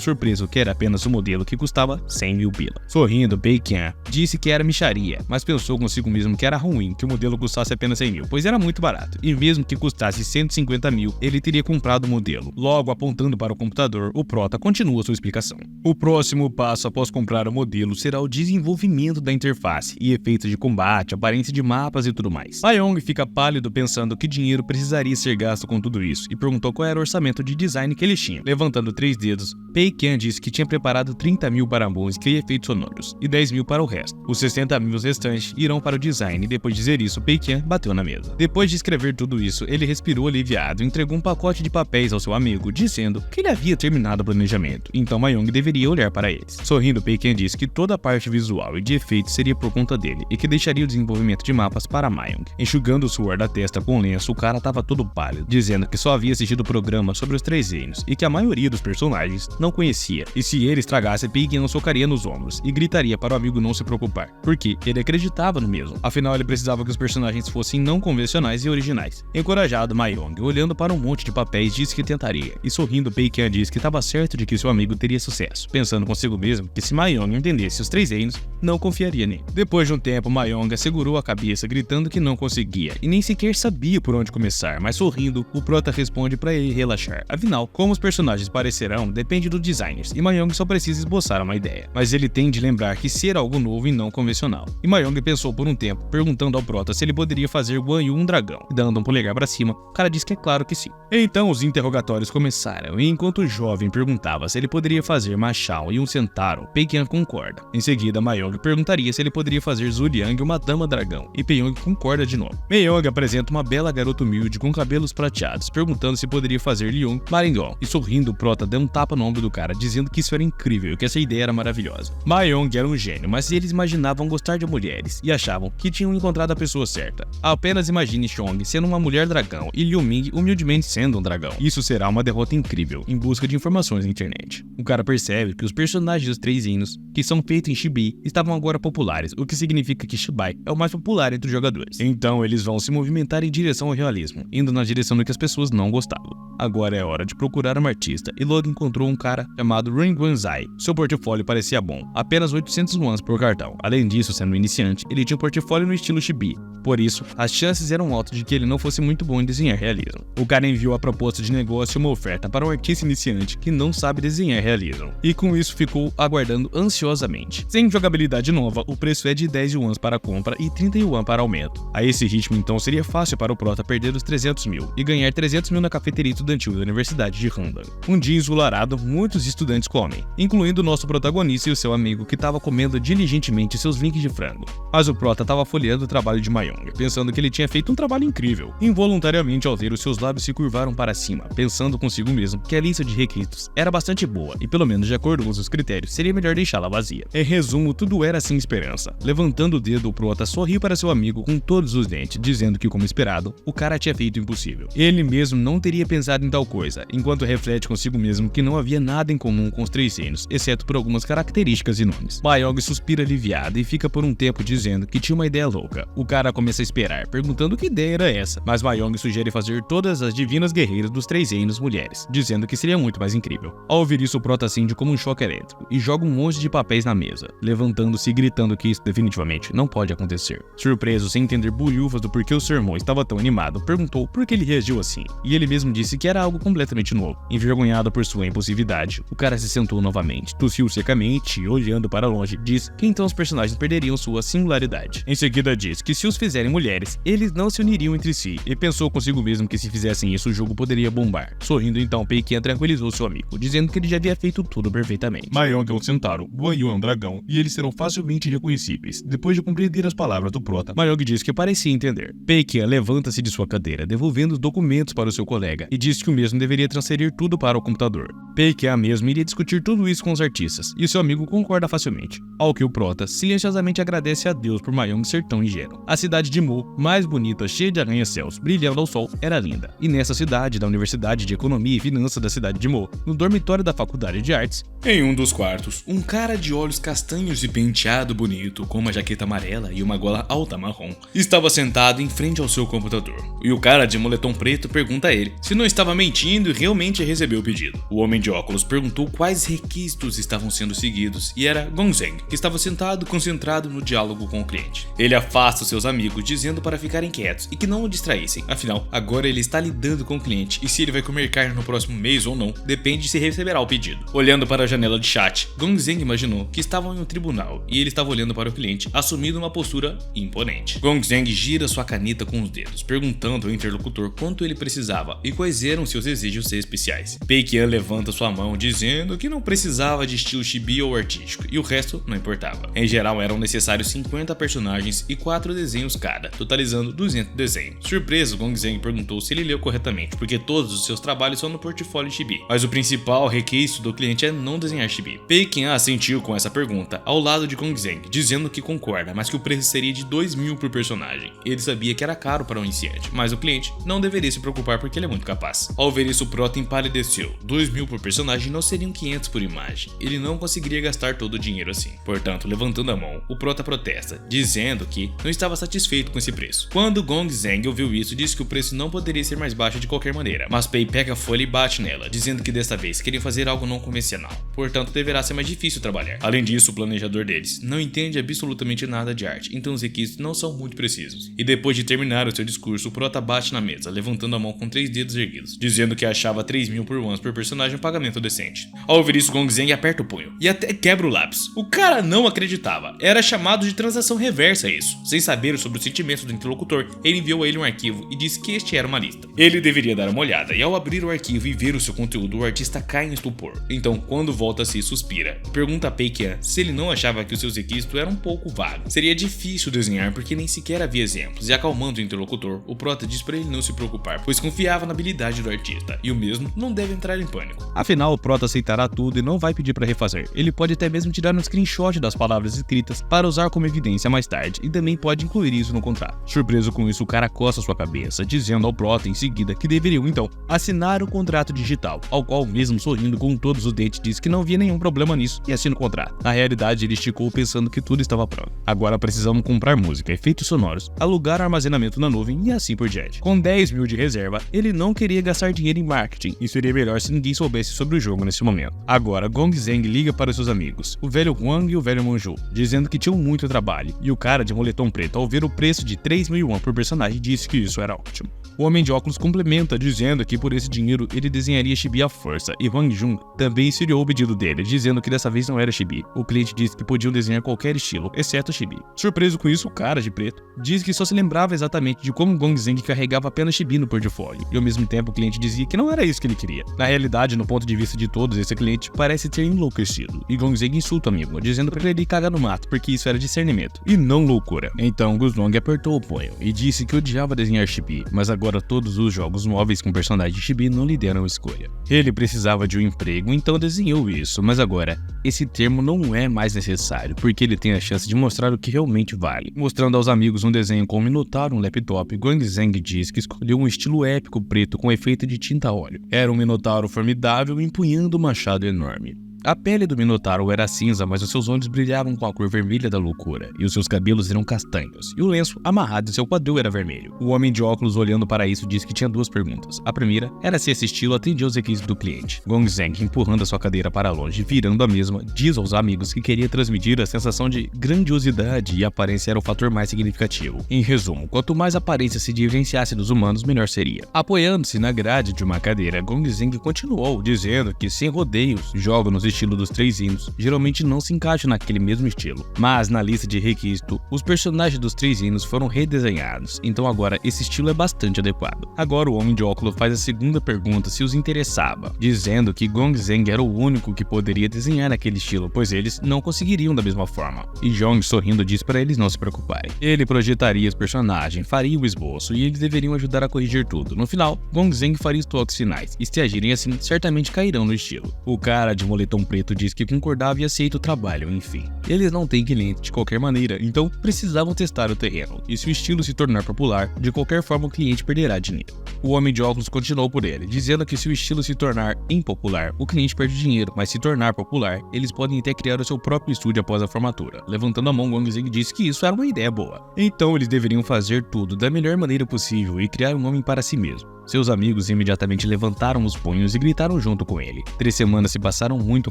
surpreso que era apenas um modelo que custava 100.000 pila. Sorrindo, Pei Qian disse que era mixaria, mas pensou consigo mesmo que era ruim que o modelo custasse apenas 100.000, pois era muito barato, e mesmo que custasse 150.000, ele teria comprado o modelo. Logo, apontando para o computador, o prota continua sua explicação. O próximo passo após comprar o modelo será o desenvolvimento da interface e efeitos de combate, aparência de mapas e tudo mais. Mayong fica pálido pensando que dinheiro precisaria ser gasto com tudo isso e perguntou qual era o orçamento de design que eles tinham. Levantando 3 dedos, Pei Qian disse que tinha preparado 30.000 para música e efeitos sonoros e 10.000 para o resto. Os 60.000 restantes irão para o design, e depois de dizer isso, Pei Qian bateu na mesa. Depois de escrever tudo isso, ele respirou aliviado e entregou um pacote de papéis ao seu amigo, dizendo que ele havia terminado o planejamento, então Mayong deveria olhar para eles. Sorrindo, Pei Qian disse que toda a parte visual e de efeitos seria por conta dele e que deixaria o desenvolvimento de mapas para Mayong. Enxugando o suor da testa com o lenço, o cara estava todo pálido, dizendo que só havia assistido o programa sobre os 3 reinos e que a maioria dos personagens não conhecia, e se ele estragasse, Pei Qian socaria nos ombros e gritaria para o amigo não se preocupar, porque ele acreditava no mesmo, afinal ele precisava que os personagens fossem não convencionais e originais. Encorajado, Mayong, olhando para um monte de papéis, disse que tentaria, e sorrindo, Pei Qian disse que estava certo de que seu amigo teria sucesso, pensando consigo mesmo que se Mayong entendesse os 3 reinos, não confiaria nele. Depois de um tempo, Mayong segurou a cabeça, gritando que não conseguia e nem sequer sabia por onde começar, mas sorrindo, o prota responde para ele relaxar. Afinal, como os personagens parecerão depende dos designers, e Mayong só precisa esboçar uma ideia, mas ele tem de lembrar que ser algo novo e não convencional. E Mayong pensou por um tempo, perguntando ao prota se ele poderia fazer Guan Yu um dragão, e dando um polegar para cima, o cara disse que é claro que sim. Então os interrogatórios começaram, e enquanto o jovem perguntava se ele poderia fazer Ma Chao e um centauro, Pei Qian concorda. Em seguida, Mayong perguntaria se ele poderia fazer Zhu Liang e uma dama dragão, e Pei Yong concorda de novo. Mayong apresenta uma bela garota humilde com cabelos prateados, perguntando se poderia fazer Liang Maringon, e sorrindo, o prota deu um tapa no ombro do cara, dizendo que isso era incrível e que essa ideia era maravilhosa. Mayong era um gênio, mas eles imaginavam gostar de mulheres e achavam que tinham encontrado a pessoa certa. Apenas imagine Chong sendo uma mulher dragão e Liu Ming humildemente sendo um dragão. Isso será uma derrota incrível, em busca de informações na internet. O cara percebe que os personagens dos 3 reinos, que são feitos em Chibi, estavam agora populares, o que significa que Shibai é o mais popular entre os jogadores. Então eles vão se movimentar em direção ao realismo, indo na direção do que as pessoas não gostavam. Agora é hora de procurar uma artista, e logo encontrou um cara chamado Ring Guanzai. Seu portfólio parecia bom, apenas 800 wons por cartão. Além disso, sendo iniciante, ele tinha um portfólio no estilo Chibi, por isso, as chances eram altas de que ele não fosse muito bom em desenhar realismo. O cara enviou a proposta de negócio e uma oferta para um artista iniciante que não sabe desenhar realismo, e com isso ficou aguardando ansiosamente. Sem jogabilidade nova, o preço é de 10 yuans para compra e 30 yuan para aumento. A esse ritmo, então, seria fácil para o prota perder os 300 mil e ganhar 300 mil na cafeteria estudantil da Universidade de Handan. Um dia ensolarado, muitos estudantes comem, incluindo o nosso protagonista e o seu amigo que estava comendo diligentemente seus links de frango. Mas o prota estava folheando o trabalho de Mayong, pensando que ele tinha feito um trabalho incrível. Involuntariamente, ao ver, os seus lábios se curvaram para cima, pensando consigo mesmo que a lista de requisitos era bastante boa e, pelo menos de acordo com seus critérios, seria melhor deixá-la vazia. Em resumo, tudo era era sem esperança. Levantando o dedo, o prota sorriu para seu amigo com todos os dentes, dizendo que, como esperado, o cara tinha feito o impossível. Ele mesmo não teria pensado em tal coisa, enquanto reflete consigo mesmo que não havia nada em comum com os três reinos, exceto por algumas características e nomes. Mayong suspira aliviado e fica por um tempo dizendo que tinha uma ideia louca. O cara começa a esperar, perguntando que ideia era essa, mas Mayong sugere fazer todas as divinas guerreiras dos três reinos mulheres, dizendo que seria muito mais incrível. Ao ouvir isso, o prota acende como um choque elétrico e joga um monte de papéis na mesa, levantando-se e gritando que isso definitivamente não pode acontecer. Surpreso, sem entender bolhufas do porquê o seu irmão estava tão animado, perguntou por que ele reagiu assim, e ele mesmo disse que era algo completamente novo. Envergonhado por sua impulsividade, o cara se sentou novamente, tossiu secamente e, olhando para longe, disse que então os personagens perderiam sua singularidade. Em seguida disse que se os fizerem mulheres, eles não se uniriam entre si, e pensou consigo mesmo que se fizessem isso o jogo poderia bombar. Sorrindo então, Peikian tranquilizou seu amigo, dizendo que ele já havia feito tudo perfeitamente. Mayong é um centauro, Guanyu é um dragão, e eles serão facilmente reconhecíveis. Depois de compreender as palavras do prota, Mayong disse que parecia entender. Peikian levanta-se de sua cadeira, devolvendo os documentos para o seu colega, e disse que o mesmo deveria transferir tudo para o computador. Peikian mesmo iria discutir tudo isso com os artistas, e seu amigo concorda facilmente. Ao que o prota silenciosamente agradece a Deus por Mayong ser tão ingênuo. A cidade de Mo, mais bonita, cheia de arranha-céus, brilhando ao sol, era linda. E nessa cidade da Universidade de Economia e Finanças da cidade de Mo, no dormitório da Faculdade de Artes, em um dos quartos, um cara de olhos castanhos e penteado bonito, com uma jaqueta amarela e uma gola alta marrom, estava sentado em frente ao seu computador. E o cara de moletom preto pergunta a ele se não estava mentindo e realmente recebeu o pedido. O homem de óculos perguntou quais requisitos estavam sendo seguidos e era Gongzeng, que estava sentado concentrado no diálogo com o cliente. Ele afasta os seus amigos dizendo para ficarem quietos e que não o distraíssem, afinal, agora ele está lidando com o cliente e se ele vai comer carne no próximo mês ou não, depende se receberá o pedido. Olhando para a janela de chat, Gongzeng imaginou que estavam em um tribunal e ele estava olhando para o cliente, assumindo uma postura imponente. Gongzeng gira sua caneta com os dedos, perguntando ao interlocutor quanto ele precisava e quais eram seus desejos especiais. Peikian levanta sua mão dizendo que não precisava de estilo chibi ou artístico e o resto não importava. Em geral eram necessários 50 personagens e 4 desenhos cada, totalizando 200 desenhos. Surpreso, Gongzeng perguntou se ele leu corretamente, porque todos os seus trabalhos são no portfólio chibi, mas o principal requisito do cliente é não desenhar chibi. Peikian assentiu com essa pergunta ao lado de Gongzeng, dizendo que concorda, mas que o preço seria de 2.000 por personagem. Ele sabia que era caro para um iniciante, mas o cliente não deveria se preocupar porque ele é muito capaz. Ao ver isso, o prota empalideceu. 2.000 por personagem não seriam 500 por imagem. Ele não conseguiria gastar todo o dinheiro assim. Portanto, levantando a mão, o prota protesta, dizendo que não estava satisfeito com esse preço. Quando Gongzeng ouviu isso, disse que o preço não poderia ser mais baixo de qualquer maneira, mas Pei pega a folha e bate nela, dizendo que desta vez queriam fazer algo não convencional, portanto deverá ser mais difícil trabalhar. Além disso, o planejador deles não entende absolutamente nada de arte, então os requisitos não são muito precisos. E depois de terminar o seu discurso, o prota bate na mesa, levantando a mão com 3 dedos erguidos, dizendo que achava 3.000 por once por personagem um pagamento decente. Ao ouvir isso, Gongzeng aperta o punho e até quebra o lápis. O cara não acreditava, era chamado de transação reversa isso. Sem saber sobre os sentimentos do interlocutor, ele enviou a ele um arquivo e disse que este era uma lista. Ele deveria dar uma olhada e ao abrir o arquivo e ver o seu conteúdo, o artista cai em estupor. Então, quando volta-se, suspira e pergunta a Peikian se ele não achava que os seus requisitos eram um pouco vagos. Seria difícil desenhar porque nem sequer havia exemplos, e acalmando o interlocutor, o prota diz para ele não se preocupar, pois confiava na habilidade do artista, e o mesmo não deve entrar em pânico. Afinal, o prota aceitará tudo e não vai pedir para refazer. Ele pode até mesmo tirar um screenshot das palavras escritas para usar como evidência mais tarde, e também pode incluir isso no contrato. Surpreso com isso, o cara coça sua cabeça, dizendo ao prota em seguida que deveriam então assinar o contrato digital, ao qual mesmo sorrindo com todos os dentes disse que não via nenhum problema nisso e assina o contrato. Na realidade, ele esticou pensando que tudo estava pronto. Agora precisamos comprar música, efeitos sonoros, alugar armazenamento na nuvem e assim por diante. Com 10.000 de reserva, ele não queria gastar dinheiro em marketing e seria melhor se ninguém soubesse sobre o jogo nesse momento. Agora, Gongzeng liga para seus amigos, o velho Huang e o velho Manju, dizendo que tinham muito trabalho, e o cara de moletom preto, ao ver o preço de 3.000 yuan por personagem, disse que isso era ótimo. O homem de óculos complementa, dizendo que por esse dinheiro ele desenharia chibi à força, e Wang Jun também seriou o pedido dele, dizendo que dessa vez não era chibi. O cliente disse que podiam desenhar qualquer estilo, exceto chibi. Surpreso com isso, o cara de preto diz que só se lembrava exatamente de como Gongzeng carregava apenas chibi no portfólio, e ao mesmo tempo o cliente dizia que não era isso que ele queria. Na realidade, no ponto de vista de todos, esse cliente parece ter enlouquecido, e Gongzeng insulta o amigo, dizendo para ele cagar no mato, porque isso era discernimento, e não loucura. Então Guzong apertou o punho e disse que odiava desenhar chibi, mas agora agora todos os jogos móveis com personagens chibi não lhe deram escolha. Ele precisava de um emprego, então desenhou isso, mas agora, esse termo não é mais necessário, porque ele tem a chance de mostrar o que realmente vale. Mostrando aos amigos um desenho com um minotauro e um laptop, Guang Zheng diz que escolheu um estilo épico preto com efeito de tinta a óleo. Era um minotauro formidável empunhando um machado enorme. A pele do minotauro era cinza, mas os seus olhos brilhavam com a cor vermelha da loucura, e os seus cabelos eram castanhos, e o lenço amarrado em seu quadril era vermelho. O homem de óculos olhando para isso disse que tinha duas perguntas. A primeira era se esse estilo atendia aos requisitos do cliente. Guang Zheng, empurrando a sua cadeira para longe, virando a mesma, diz aos amigos que queria transmitir a sensação de grandiosidade e a aparência era o fator mais significativo. Em resumo, quanto mais a aparência se diferenciasse dos humanos, melhor seria. Apoiando-se na grade de uma cadeira, Guang Zheng continuou, dizendo que sem rodeios, joga nos estilo dos três hinos geralmente não se encaixa naquele mesmo estilo, mas na lista de requisito, os personagens dos três hinos foram redesenhados, então agora esse estilo é bastante adequado. Agora o homem de óculos faz a segunda pergunta se os interessava, dizendo que Guang Zheng era o único que poderia desenhar aquele estilo, pois eles não conseguiriam da mesma forma, e Zhong sorrindo diz para eles não se preocuparem. Ele projetaria os personagens, faria o esboço e eles deveriam ajudar a corrigir tudo. No final, Guang Zheng faria os toques finais, e se agirem assim, certamente cairão no estilo. O cara de moletom preto disse que concordava e aceita o trabalho, enfim. Eles não têm cliente de qualquer maneira, então precisavam testar o terreno, e se o estilo se tornar popular, de qualquer forma o cliente perderá dinheiro. O homem de óculos continuou por ele, dizendo que se o estilo se tornar impopular, o cliente perde dinheiro, mas se tornar popular, eles podem até criar o seu próprio estúdio após a formatura. Levantando a mão, Guang Zheng disse que isso era uma ideia boa. Então eles deveriam fazer tudo da melhor maneira possível e criar um nome para si mesmo. Seus amigos imediatamente levantaram os punhos e gritaram junto com ele. 3 semanas se passaram muito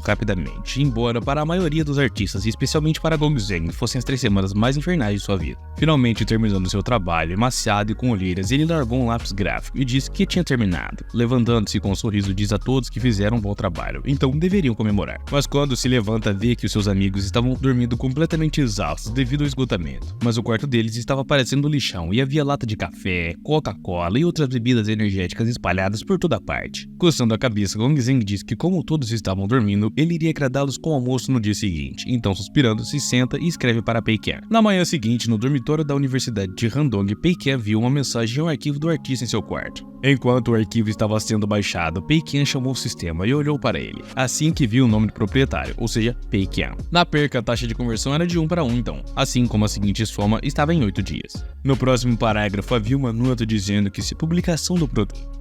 rapidamente, embora para a maioria dos artistas, e especialmente para Guang Zheng, fossem as 3 semanas mais infernais de sua vida. Finalmente terminando seu trabalho, emaciado e com olheiras, ele largou um lápis gráfico e disse que tinha terminado. Levantando-se com um sorriso, diz a todos que fizeram um bom trabalho, então deveriam comemorar. Mas quando se levanta, vê que os seus amigos estavam dormindo completamente exaustos devido ao esgotamento. Mas o quarto deles estava parecendo um lixão e havia lata de café, Coca-Cola e outras bebidas energéticas espalhadas por toda parte. Coçando a cabeça, Guang Zheng disse que como todos estavam dormindo, ele iria agradá-los com almoço no dia seguinte. Então, suspirando, se senta e escreve para Pei Qian. Na manhã seguinte, no dormitório da Universidade de Handong, Pei Qian viu uma mensagem e um arquivo do artista em seu quarto. Enquanto o arquivo estava sendo baixado, Pei Qian chamou o sistema e olhou para ele, assim que viu o nome do proprietário, ou seja, Pei Qian. Na perca, a taxa de conversão era de 1 para 1 então, assim como a seguinte soma estava em 8 dias. No próximo parágrafo havia uma nota dizendo que se a publicação do produto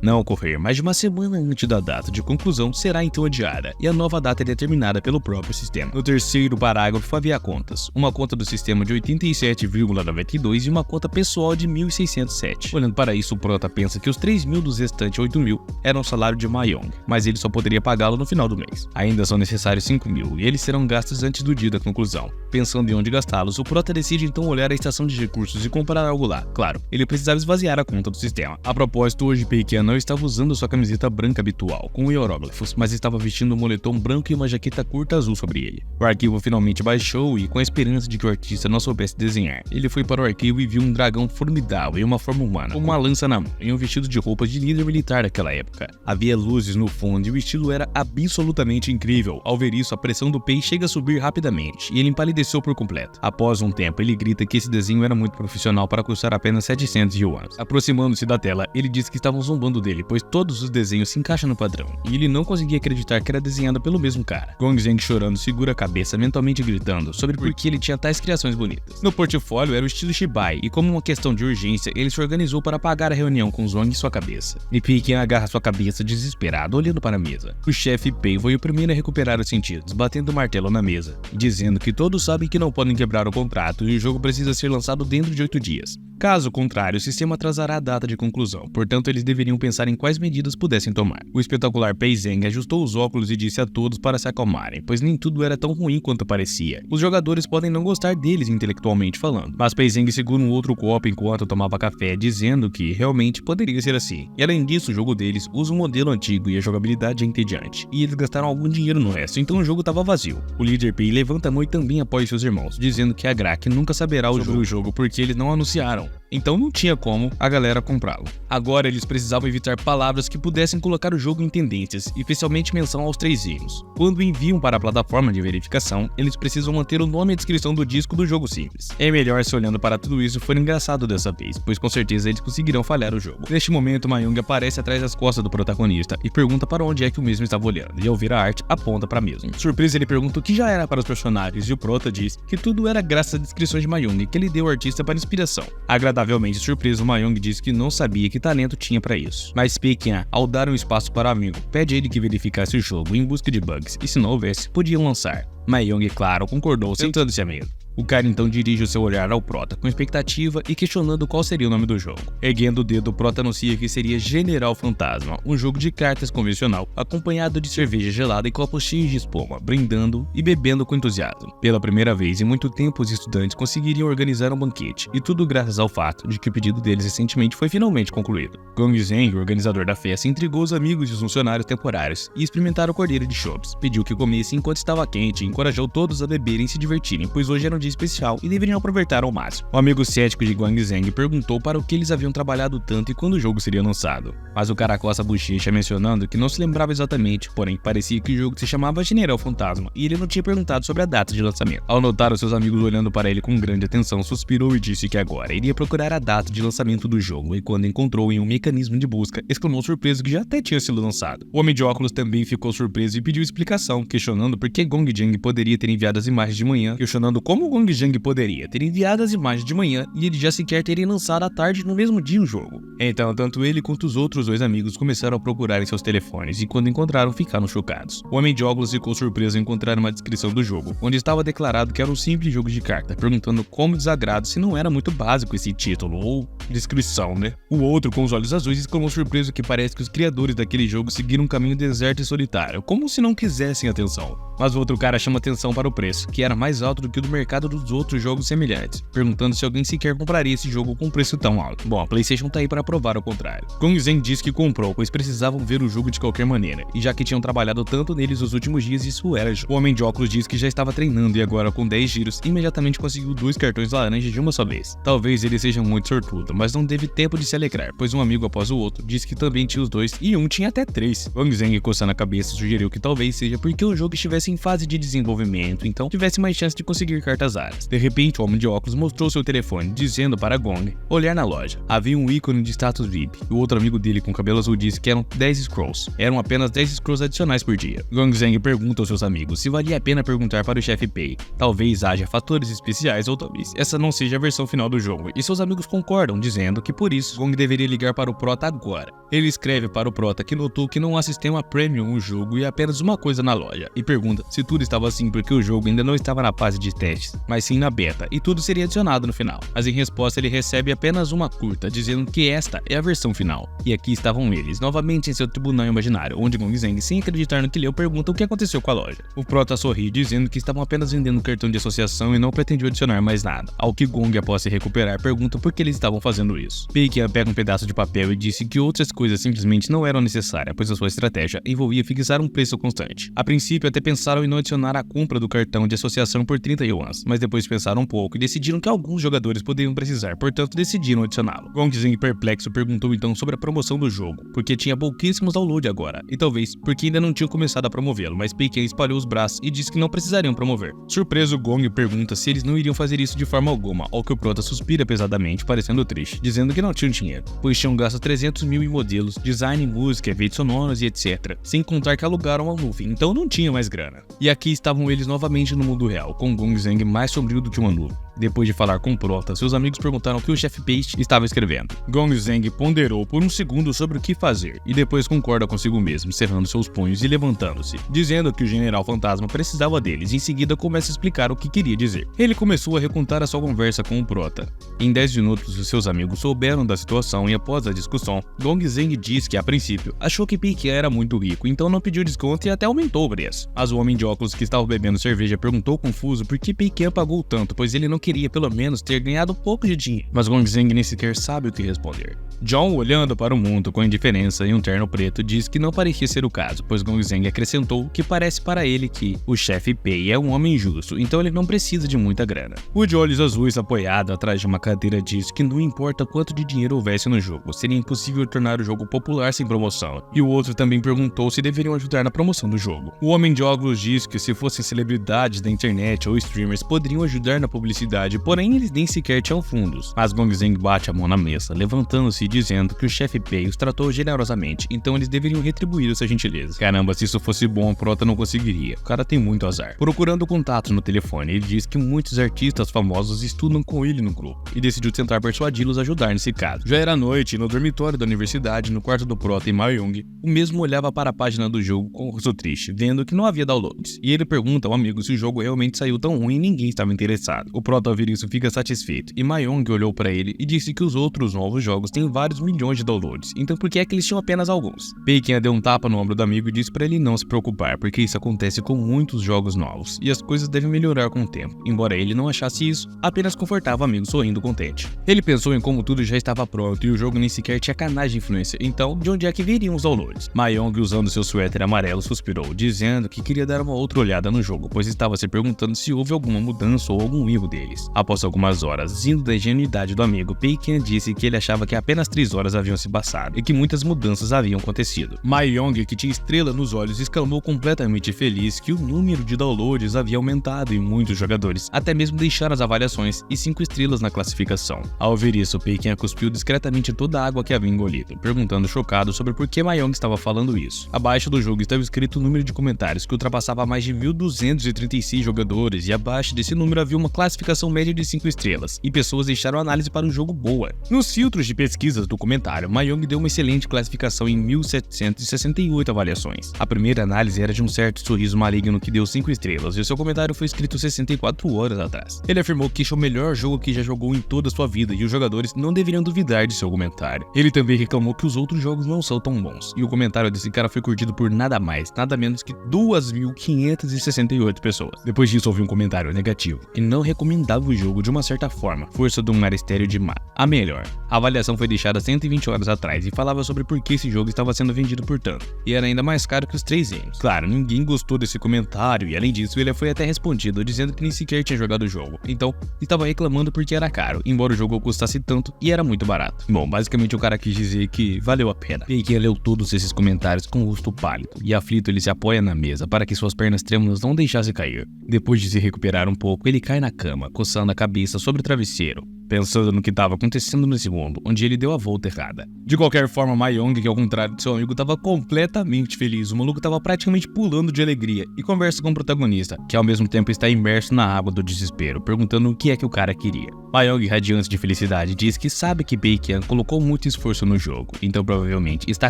não ocorrer mais de uma semana antes da data de conclusão, será então adiada, e a nova data é determinada pelo próprio sistema. No terceiro parágrafo havia contas, uma conta do sistema de 87,92 e uma conta pessoal de 1.607. Olhando para isso, o prota pensa que os 3.000 dos restantes 8.000 eram o salário de Ma Yong, mas ele só poderia pagá-lo no final do mês. Ainda são necessários 5.000 e eles serão gastos antes do dia da conclusão. Pensando em onde gastá-los, o prota decide então olhar a estação de recursos e comprar algo lá. Claro, ele precisava esvaziar a conta do sistema. A propósito, hoje Pei Qian não estava usando sua camiseta branca habitual, com hieróglifos, mas estava vestindo um moletom branco e uma jaqueta curta azul sobre ele. O arquivo finalmente baixou e, com a esperança de que o artista não soubesse desenhar, ele foi para o arquivo e viu um dragão formidável em uma forma humana, com uma lança na mão e um vestido de roupas de líder militar daquela época. Havia luzes no fundo e o estilo era absolutamente incrível. Ao ver isso, a pressão do Pei chega a subir rapidamente e ele empalideceu por completo. Após um tempo, ele grita que esse desenho era muito profissional para custar apenas 700 yuans. Aproximando-se da tela, ele diz que estavam zombando dele, pois todos os desenhos se encaixam no padrão, e ele não conseguia acreditar que era desenhado pelo mesmo cara. Guang Zheng, chorando, segura a cabeça, mentalmente gritando sobre por que ele tinha tais criações bonitas. No portfólio era o estilo Shibai, e como uma questão de urgência, ele se organizou para pagar a reunião com Zhong em sua cabeça. E Pei Qian agarra sua cabeça desesperado, olhando para a mesa. O chefe Pei foi o primeiro a recuperar os sentidos, batendo o martelo na mesa, dizendo que todos sabem que não podem quebrar o contrato e o jogo precisa ser lançado dentro de 8 dias. Caso contrário, o sistema atrasará a data de conclusão, portanto eles deveriam pensar em quais medidas pudessem tomar. O espetacular Pei Zheng ajustou os óculos e disse a todos para se acalmarem, pois nem tudo era tão ruim quanto parecia. Os jogadores podem não gostar deles intelectualmente falando, mas Pei Zheng segura um outro copo enquanto tomava café, dizendo que realmente poderia ser assim. E além disso, o jogo deles usa um modelo antigo e a jogabilidade é entediante, e eles gastaram algum dinheiro no resto, então o jogo estava vazio. O líder Pei levanta a mão e também apoia seus irmãos, dizendo que a Grak nunca saberá sobre o jogo porque eles não anunciaram. então não tinha como a galera comprá-lo. Agora eles precisavam evitar palavras que pudessem colocar o jogo em tendências, especialmente menção aos 3 hinos. Quando enviam para a plataforma de verificação, eles precisam manter o nome e a descrição do disco do jogo simples. É melhor se olhando para tudo isso for engraçado dessa vez, pois com certeza eles conseguirão falhar o jogo. Neste momento, Mayong aparece atrás das costas do protagonista e pergunta para onde é que o mesmo estava olhando, e ao ver a arte, aponta para mesmo. Surpresa, ele pergunta o que já era para os personagens, e o prota diz que tudo era graças às descrições de Mayong, que ele deu ao artista para inspiração. Agradavelmente surpreso, Mayong diz que não sabia que talento tinha para isso. Mas Baekhyun, ao dar um espaço para o amigo, pede a ele que verificasse o jogo em busca de bugs, e se não houvesse, podiam lançar. Mayong, claro, concordou, sentando-se a medo. O cara então dirige o seu olhar ao prota, com expectativa e questionando qual seria o nome do jogo. Erguendo o dedo, o prota anuncia que seria General Fantasma, um jogo de cartas convencional, acompanhado de cerveja gelada e copos cheios de espuma, brindando e bebendo com entusiasmo. Pela primeira vez em muito tempo, os estudantes conseguiriam organizar um banquete, e tudo graças ao fato de que o pedido deles recentemente foi finalmente concluído. Gong Zeng, o organizador da festa, intrigou os amigos e os funcionários temporários e experimentaram o cordeiro de chopps, pediu que comessem enquanto estava quente e encorajou todos a beberem e se divertirem, pois hoje era um dia especial e deveriam aproveitar ao máximo. O amigo cético de Gong Zeng perguntou para o que eles haviam trabalhado tanto e quando o jogo seria lançado. Mas o cara coça a bochecha mencionando que não se lembrava exatamente, porém parecia que o jogo se chamava General Fantasma e ele não tinha perguntado sobre a data de lançamento. Ao notar os seus amigos olhando para ele com grande atenção, suspirou e disse que agora iria procurar a data de lançamento do jogo, e quando encontrou em um mecanismo de busca, exclamou surpreso que já até tinha sido lançado. O homem de óculos também ficou surpreso e pediu explicação, questionando por que Gong Zeng poderia ter enviado as imagens de manhã, questionando como Gong Zeng poderia ter enviado as imagens de manhã e ele já sequer teria lançado à tarde no mesmo dia o jogo. Então, tanto ele quanto os outros 2 amigos começaram a procurar em seus telefones e quando encontraram ficaram chocados. O homem de óculos ficou surpreso ao encontrar uma descrição do jogo, onde estava declarado que era um simples jogo de carta, perguntando como desagrado se não era muito básico esse título, ou descrição, né? O outro, com os olhos azuis, exclamou surpreso que parece que os criadores daquele jogo seguiram um caminho deserto e solitário, como se não quisessem atenção. Mas o outro cara chama atenção para o preço, que era mais alto do que o do mercado dos outros jogos semelhantes, perguntando se alguém sequer compraria esse jogo com um preço tão alto. Bom, a PlayStation tá aí para provar o contrário. Gong Zeng diz que comprou, pois precisavam ver o jogo de qualquer maneira, e já que tinham trabalhado tanto neles nos últimos dias, isso era jogo. O homem de óculos diz que já estava treinando e agora com 10 giros, imediatamente conseguiu 2 cartões laranja de uma só vez. Talvez ele seja muito sortudo, mas não teve tempo de se alegrar, pois um amigo após o outro disse que também tinha os 2 e um tinha até 3. Gong Zeng, coçando a cabeça, sugeriu que talvez seja porque o jogo estivesse em fase de desenvolvimento, então tivesse mais chance de conseguir cartas raras. De repente, o homem de óculos mostrou seu telefone, dizendo para Gong olhar na loja. Havia um ícone de status VIP, e o outro amigo dele com cabelo azul disse que eram 10 scrolls. Eram apenas 10 scrolls adicionais por dia. Gong Zeng pergunta aos seus amigos se valia a pena perguntar para o chefe Pei. Talvez haja fatores especiais ou talvez essa não seja a versão final do jogo, e seus amigos concordam, dizendo que por isso Gong deveria ligar para o Prota agora. Ele escreve para o Prota que notou que não há sistema premium no jogo e apenas uma coisa na loja, e pergunta se tudo estava assim porque o jogo ainda não estava na fase de testes, mas sim na beta, e tudo seria adicionado no final. Mas em resposta ele recebe apenas uma curta, dizendo que esta é a versão final. E aqui estavam eles, novamente em seu tribunal imaginário, onde Gong Zeng, sem acreditar no que leu, pergunta o que aconteceu com a loja. O Prota sorri, dizendo que estavam apenas vendendo cartão de associação e não pretendiam adicionar mais nada. Ao que Gong, após se recuperar, pergunta por que eles estavam fazendo isso. Baekhyun pega um pedaço de papel e disse que outras coisas simplesmente não eram necessárias, pois a sua estratégia envolvia fixar um preço constante. A princípio até pensaram em não adicionar a compra do cartão de associação por 30 yuans, mas depois pensaram um pouco e decidiram que alguns jogadores poderiam precisar, portanto decidiram adicioná-lo. Gong Zeng, perplexo, perguntou então sobre a promoção do jogo, porque tinha pouquíssimos download agora, e talvez porque ainda não tinham começado a promovê-lo, mas Baekhyun espalhou os braços e disse que não precisariam promover. Surpreso, Gong pergunta se eles não iriam fazer isso de forma alguma, ao que o Prota suspira pesadamente, parecendo triste, dizendo que não tinham dinheiro, pois tinham gasto 300 mil em modelos, design, música, efeitos sonoros e etc, sem contar que alugaram uma nuvem, então não tinha mais grana. E aqui estavam eles novamente no mundo real, com Gong Zeng mais sombrio do que uma nuvem. Depois de falar com o Prota, seus amigos perguntaram o que o chefe Peixe estava escrevendo. Gong Zeng ponderou por um segundo sobre o que fazer, e depois concorda consigo mesmo, cerrando seus punhos e levantando-se, dizendo que o General Fantasma precisava deles, e em seguida começa a explicar o que queria dizer. Ele começou a recontar a sua conversa com o Prota. Em 10 minutos, os seus amigos souberam da situação e após a discussão, Gong Zeng diz que, a princípio, achou que Baekhyun era muito rico, então não pediu desconto e até aumentou o preço. Mas o homem de óculos que estava bebendo cerveja perguntou confuso por que Baekhyun pagou tanto, pois ele não queria queria pelo menos ter ganhado um pouco de dinheiro, mas Gong Zeng nem sequer sabe o que responder. John, olhando para o mundo com indiferença e um terno preto, diz que não parecia ser o caso, pois Gong Zeng acrescentou que parece para ele que o chefe Pei é um homem justo, então ele não precisa de muita grana. O de olhos azuis, apoiado atrás de uma cadeira, diz que não importa quanto de dinheiro houvesse no jogo, seria impossível tornar o jogo popular sem promoção, e o outro também perguntou se deveriam ajudar na promoção do jogo. O homem de óculos diz que se fossem celebridades da internet ou streamers poderiam ajudar na publicidade, porém eles nem sequer tinham fundos. Mas Gong Zeng bate a mão na mesa, levantando-se e dizendo que o chefe Pei os tratou generosamente, então eles deveriam retribuir essa gentileza. Caramba, se isso fosse bom, a Prota não conseguiria. O cara tem muito azar. Procurando contatos no telefone, ele diz que muitos artistas famosos estudam com ele no grupo, e decidiu tentar persuadi-los a ajudar nesse caso. Já era noite e no dormitório da universidade, no quarto do Prota e Mayong, o mesmo olhava para a página do jogo com um rosto triste, vendo que não havia downloads, e ele pergunta ao amigo se o jogo realmente saiu tão ruim e ninguém estava interessado. O Prota, ao ouvir isso, fica satisfeito, e Mayong olhou para ele e disse que os outros novos jogos têm vários milhões de downloads, então por que é que eles tinham apenas alguns? Peiken deu um tapa no ombro do amigo e disse para ele não se preocupar, porque isso acontece com muitos jogos novos, e as coisas devem melhorar com o tempo. Embora ele não achasse isso, apenas confortava o amigo sorrindo contente. Ele pensou em como tudo já estava pronto e o jogo nem sequer tinha canais de influência, então de onde é que viriam os downloads? Mayong, usando seu suéter amarelo, suspirou, dizendo que queria dar uma outra olhada no jogo, pois estava se perguntando se houve alguma mudança ou algum erro deles. Após algumas horas, rindo da ingenuidade do amigo, Peiken disse que ele achava que apenas 3 horas haviam se passado e que muitas mudanças haviam acontecido. Mayong, que tinha estrela nos olhos, exclamou completamente feliz que o número de downloads havia aumentado e muitos jogadores até mesmo deixaram as avaliações e 5 estrelas na classificação. Ao ver isso, Peiken cuspiu discretamente toda a água que havia engolido, perguntando chocado sobre por que Mayong estava falando isso. Abaixo do jogo estava escrito o número de comentários, que ultrapassava mais de 1.236 jogadores, e abaixo desse número havia uma classificação média de 5 estrelas, e pessoas deixaram a análise para um jogo boa. Nos filtros de pesquisas do comentário, Mayong deu uma excelente classificação em 1.768 avaliações. A primeira análise era de um certo sorriso maligno que deu 5 estrelas, e o seu comentário foi escrito 64 horas atrás. Ele afirmou que este é o melhor jogo que já jogou em toda a sua vida, e os jogadores não deveriam duvidar de seu comentário. Ele também reclamou que os outros jogos não são tão bons, e o comentário desse cara foi curtido por nada mais, nada menos que 2.568 pessoas. Depois disso, houve um comentário negativo, que não recomendava o jogo de uma certa forma, força de um magistério de má. A melhor. A avaliação foi deixada 120 horas atrás e falava sobre por que esse jogo estava sendo vendido por tanto, e era ainda mais caro que os 3 anos. Claro, ninguém gostou desse comentário, e além disso, ele foi até respondido dizendo que nem sequer tinha jogado o jogo, então estava reclamando porque era caro, embora o jogo custasse tanto e era muito barato. Bom, basicamente o cara quis dizer que valeu a pena. Peiken leu todos esses comentários com o rosto pálido, e aflito ele se apoia na mesa para que suas pernas trêmulas não deixassem cair. Depois de se recuperar um pouco, ele cai na cama, coçando a cabeça sobre o travesseiro, pensando no que estava acontecendo nesse mundo, onde ele deu a volta errada. De qualquer forma, Mayong, que ao contrário de seu amigo, estava completamente feliz. O maluco estava praticamente pulando de alegria e conversa com o protagonista, que ao mesmo tempo está imerso na água do desespero, perguntando o que é que o cara queria. Mayong, radiante de felicidade, diz que sabe que Peiken colocou muito esforço no jogo, então provavelmente está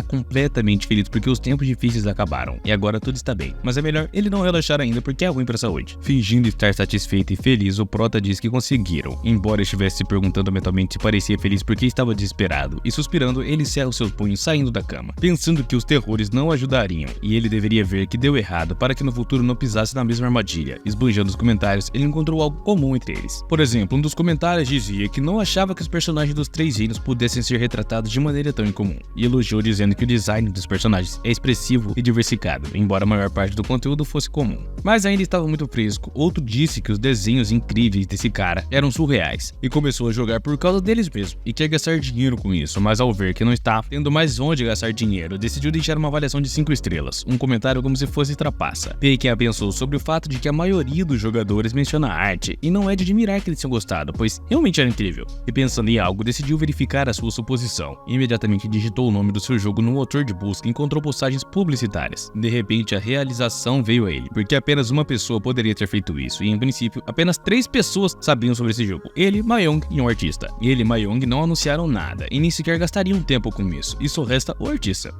completamente feliz porque os tempos difíceis acabaram e agora tudo está bem, mas é melhor ele não relaxar ainda porque é ruim para a saúde. Fingindo estar satisfeito e feliz, o Prota diz que conseguiram, embora estivesse se perguntando mentalmente se parecia feliz porque estava desesperado, e suspirando, ele cerra os seus punhos saindo da cama, pensando que os terrores não ajudariam, e ele deveria ver que deu errado para que no futuro não pisasse na mesma armadilha. Esbanjando os comentários, ele encontrou algo comum entre eles. Por exemplo, um dos comentários dizia que não achava que os personagens dos 3 reinos pudessem ser retratados de maneira tão incomum, e elogiou dizendo que o design dos personagens é expressivo e diversificado, embora a maior parte do conteúdo fosse comum. Mas ainda estava muito fresco. Outro disse que os desenhos incríveis desse cara eram surreais, e começou a jogar por causa deles mesmo, e quer gastar dinheiro com isso, mas ao ver que não está tendo mais onde gastar dinheiro, decidiu deixar uma avaliação de 5 estrelas, um comentário como se fosse trapaça. Peiken pensou sobre o fato de que a maioria dos jogadores menciona a arte, e não é de admirar que eles tenham gostado, pois realmente era incrível. E pensando em algo, decidiu verificar a sua suposição. Imediatamente digitou o nome do seu jogo no motor de busca e encontrou postagens publicitárias. De repente, a realização veio a ele, porque apenas uma pessoa poderia ter feito isso, e em princípio, apenas 3 pessoas sabiam sobre esse jogo: ele, Mayong e um artista. Ele e Mayong não anunciaram nada, e nem sequer gastariam tempo com isso, e só resta o artista.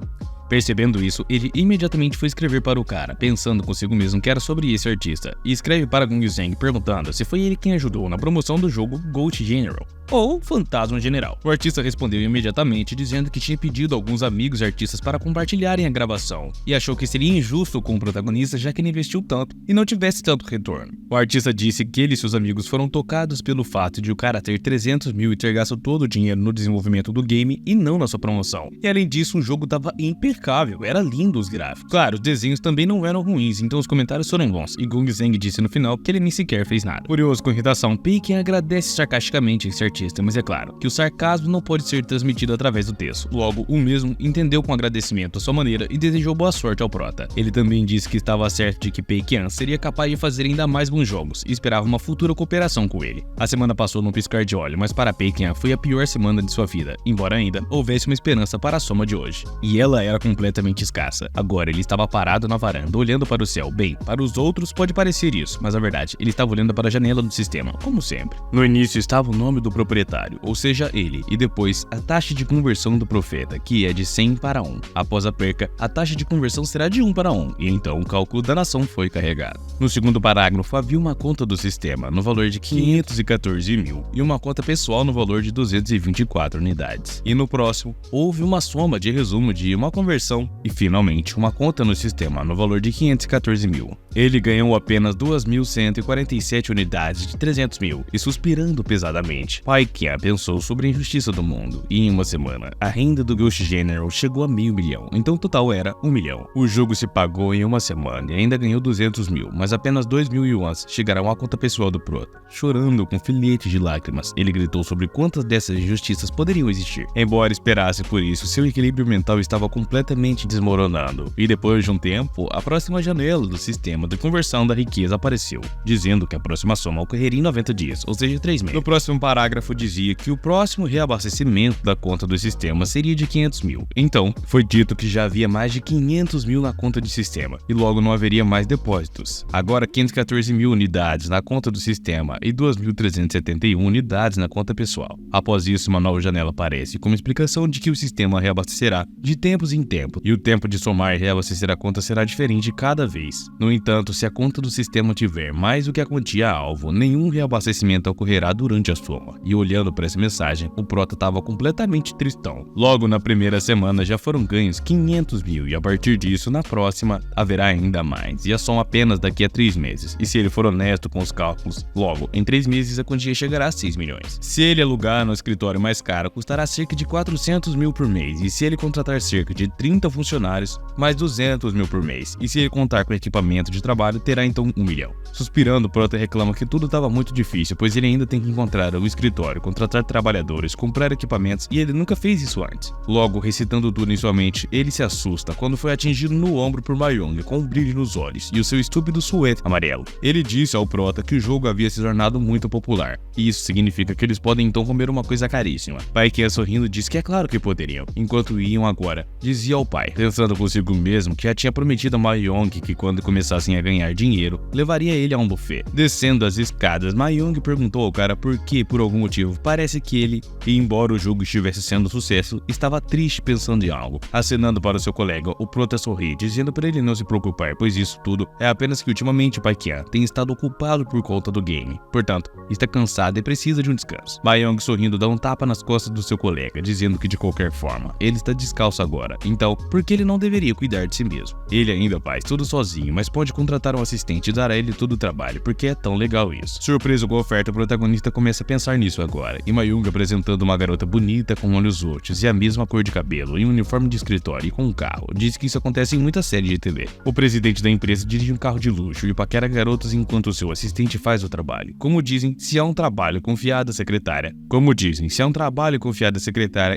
Percebendo isso, ele imediatamente foi escrever para o cara, pensando consigo mesmo que era sobre esse artista, e escreve para Gong Zeng perguntando se foi ele quem ajudou na promoção do jogo Gold General. ou fantasma general. O artista respondeu imediatamente dizendo que tinha pedido a alguns amigos e artistas para compartilharem a gravação e achou que seria injusto com o protagonista já que ele investiu tanto e não tivesse tanto retorno. O artista disse que ele e seus amigos foram tocados pelo fato de o cara ter 300 mil e ter gasto todo o dinheiro no desenvolvimento do game e não na sua promoção. E além disso, o jogo tava impecável, era lindo os gráficos. Claro, os desenhos também não eram ruins, então os comentários foram bons, e Gung Zeng disse no final que ele nem sequer fez nada. Curioso com irritação, Peiken agradece sarcasticamente esse artista, mas é claro que o sarcasmo não pode ser transmitido através do texto. Logo, o mesmo entendeu com agradecimento a sua maneira e desejou boa sorte ao prota. Ele também disse que estava certo de que Peiken seria capaz de fazer ainda mais bons jogos e esperava uma futura cooperação com ele. A semana passou num piscar de olho, mas para Peiken foi a pior semana de sua vida, embora ainda houvesse uma esperança para a soma de hoje. E ela era completamente escassa. Agora ele estava parado na varanda, olhando para o céu. Bem, para os outros pode parecer isso, mas na verdade ele estava olhando para a janela do sistema, como sempre. No início estava o nome do proprietário, ou seja, ele, e depois a taxa de conversão do profeta, que é de 100 para 1. Após a perca, a taxa de conversão será de 1 para 1, e então o cálculo da nação foi carregado. No segundo parágrafo havia uma conta do sistema no valor de 514 mil e uma conta pessoal no valor de 224 unidades. E no próximo, houve uma soma de resumo de uma conversão e finalmente uma conta no sistema no valor de 514 mil. Ele ganhou apenas 2.147 unidades de 300 mil e suspirando pesadamente, Paikia pensou sobre a injustiça do mundo e em uma semana, a renda do Ghost General chegou a 500 mil, então o total era 1 milhão. O jogo se pagou em uma semana e ainda ganhou 200 mil, mas apenas 2.000 yuans chegarão à conta pessoal do prota. Chorando com filete de lágrimas, ele gritou sobre quantas dessas injustiças poderiam existir. Embora esperasse por isso, seu equilíbrio mental estava completamente desmoronando, e depois de um tempo, a próxima janela do sistema de conversão da riqueza apareceu, dizendo que a próxima soma ocorreria em 90 dias, ou seja, 3 meses. No próximo parágrafo dizia que o próximo reabastecimento da conta do sistema seria de 500 mil. Então, foi dito que já havia mais de 500 mil na conta de sistema, e logo não haveria mais depósitos. Agora 514 mil unidades na conta do sistema e 2.371 unidades na conta pessoal. Após isso, uma nova janela aparece como explicação de que o sistema reabastecerá de tempos em tempos, e o tempo de somar e reabastecer a conta será diferente cada vez. No entanto, se a conta do sistema tiver mais do que a quantia alvo, nenhum reabastecimento ocorrerá durante a soma. E olhando para essa mensagem, o prota estava completamente tristão. Logo na primeira semana já foram ganhos 500 mil e a partir disso, na próxima, haverá ainda mais, e a soma apenas daqui a 3 meses. E se ele for honesto com os cálculos, logo, em 3 meses a quantia chegará a 6 milhões. Se ele alugar no escritório mais caro, custará cerca de 400 mil por mês, e se ele contratar cerca de 30 funcionários, mais 200 mil por mês, e se ele contar com equipamento de trabalho, terá então 1 milhão. Suspirando, o prota reclama que tudo estava muito difícil, pois ele ainda tem que encontrar o escritório, contratar trabalhadores, comprar equipamentos, e ele nunca fez isso antes. Logo, recitando tudo em sua mente, ele se assusta quando foi atingido no ombro por Mayong, com um brilho nos olhos, e o seu estúpido suéter amarelo. Ele disse ao prota que o jogo havia se tornado muito popular, e isso significa que eles podem então comer uma coisa caríssima. Paikia sorrindo disse que é claro que poderiam, enquanto iam agora, dizia ao pai, pensando consigo mesmo que já tinha prometido a Mayong que quando começassem a ganhar dinheiro, levaria ele a um buffet. Descendo as escadas, Mayong perguntou ao cara por que, por algum motivo, parece que ele, e embora o jogo estivesse sendo um sucesso, estava triste pensando em algo. Acenando para o seu colega, o prota sorri, dizendo para ele não se preocupar, pois isso tudo é apenas que ultimamente Paikia tem estado ocupado por conta do game. Portanto, está cansado e precisa de um descanso. Mayong sorrindo dá um tapa nas costas do seu colega, dizendo que de qualquer forma, ele está descalço agora, então por que ele não deveria cuidar de si mesmo? Ele ainda faz tudo sozinho, mas pode contratar um assistente e dar a ele todo o trabalho, porque é tão legal isso. Surpreso com a oferta, o protagonista começa a pensar nisso agora, e Mayung apresentando uma garota bonita com olhos roxos e a mesma cor de cabelo, em um uniforme de escritório e com um carro, diz que isso acontece em muitas séries de TV. O presidente da empresa dirige um carro de luxo e paquera garotas enquanto o seu assistente faz o trabalho. Como dizem, se é um trabalho confiado à secretária,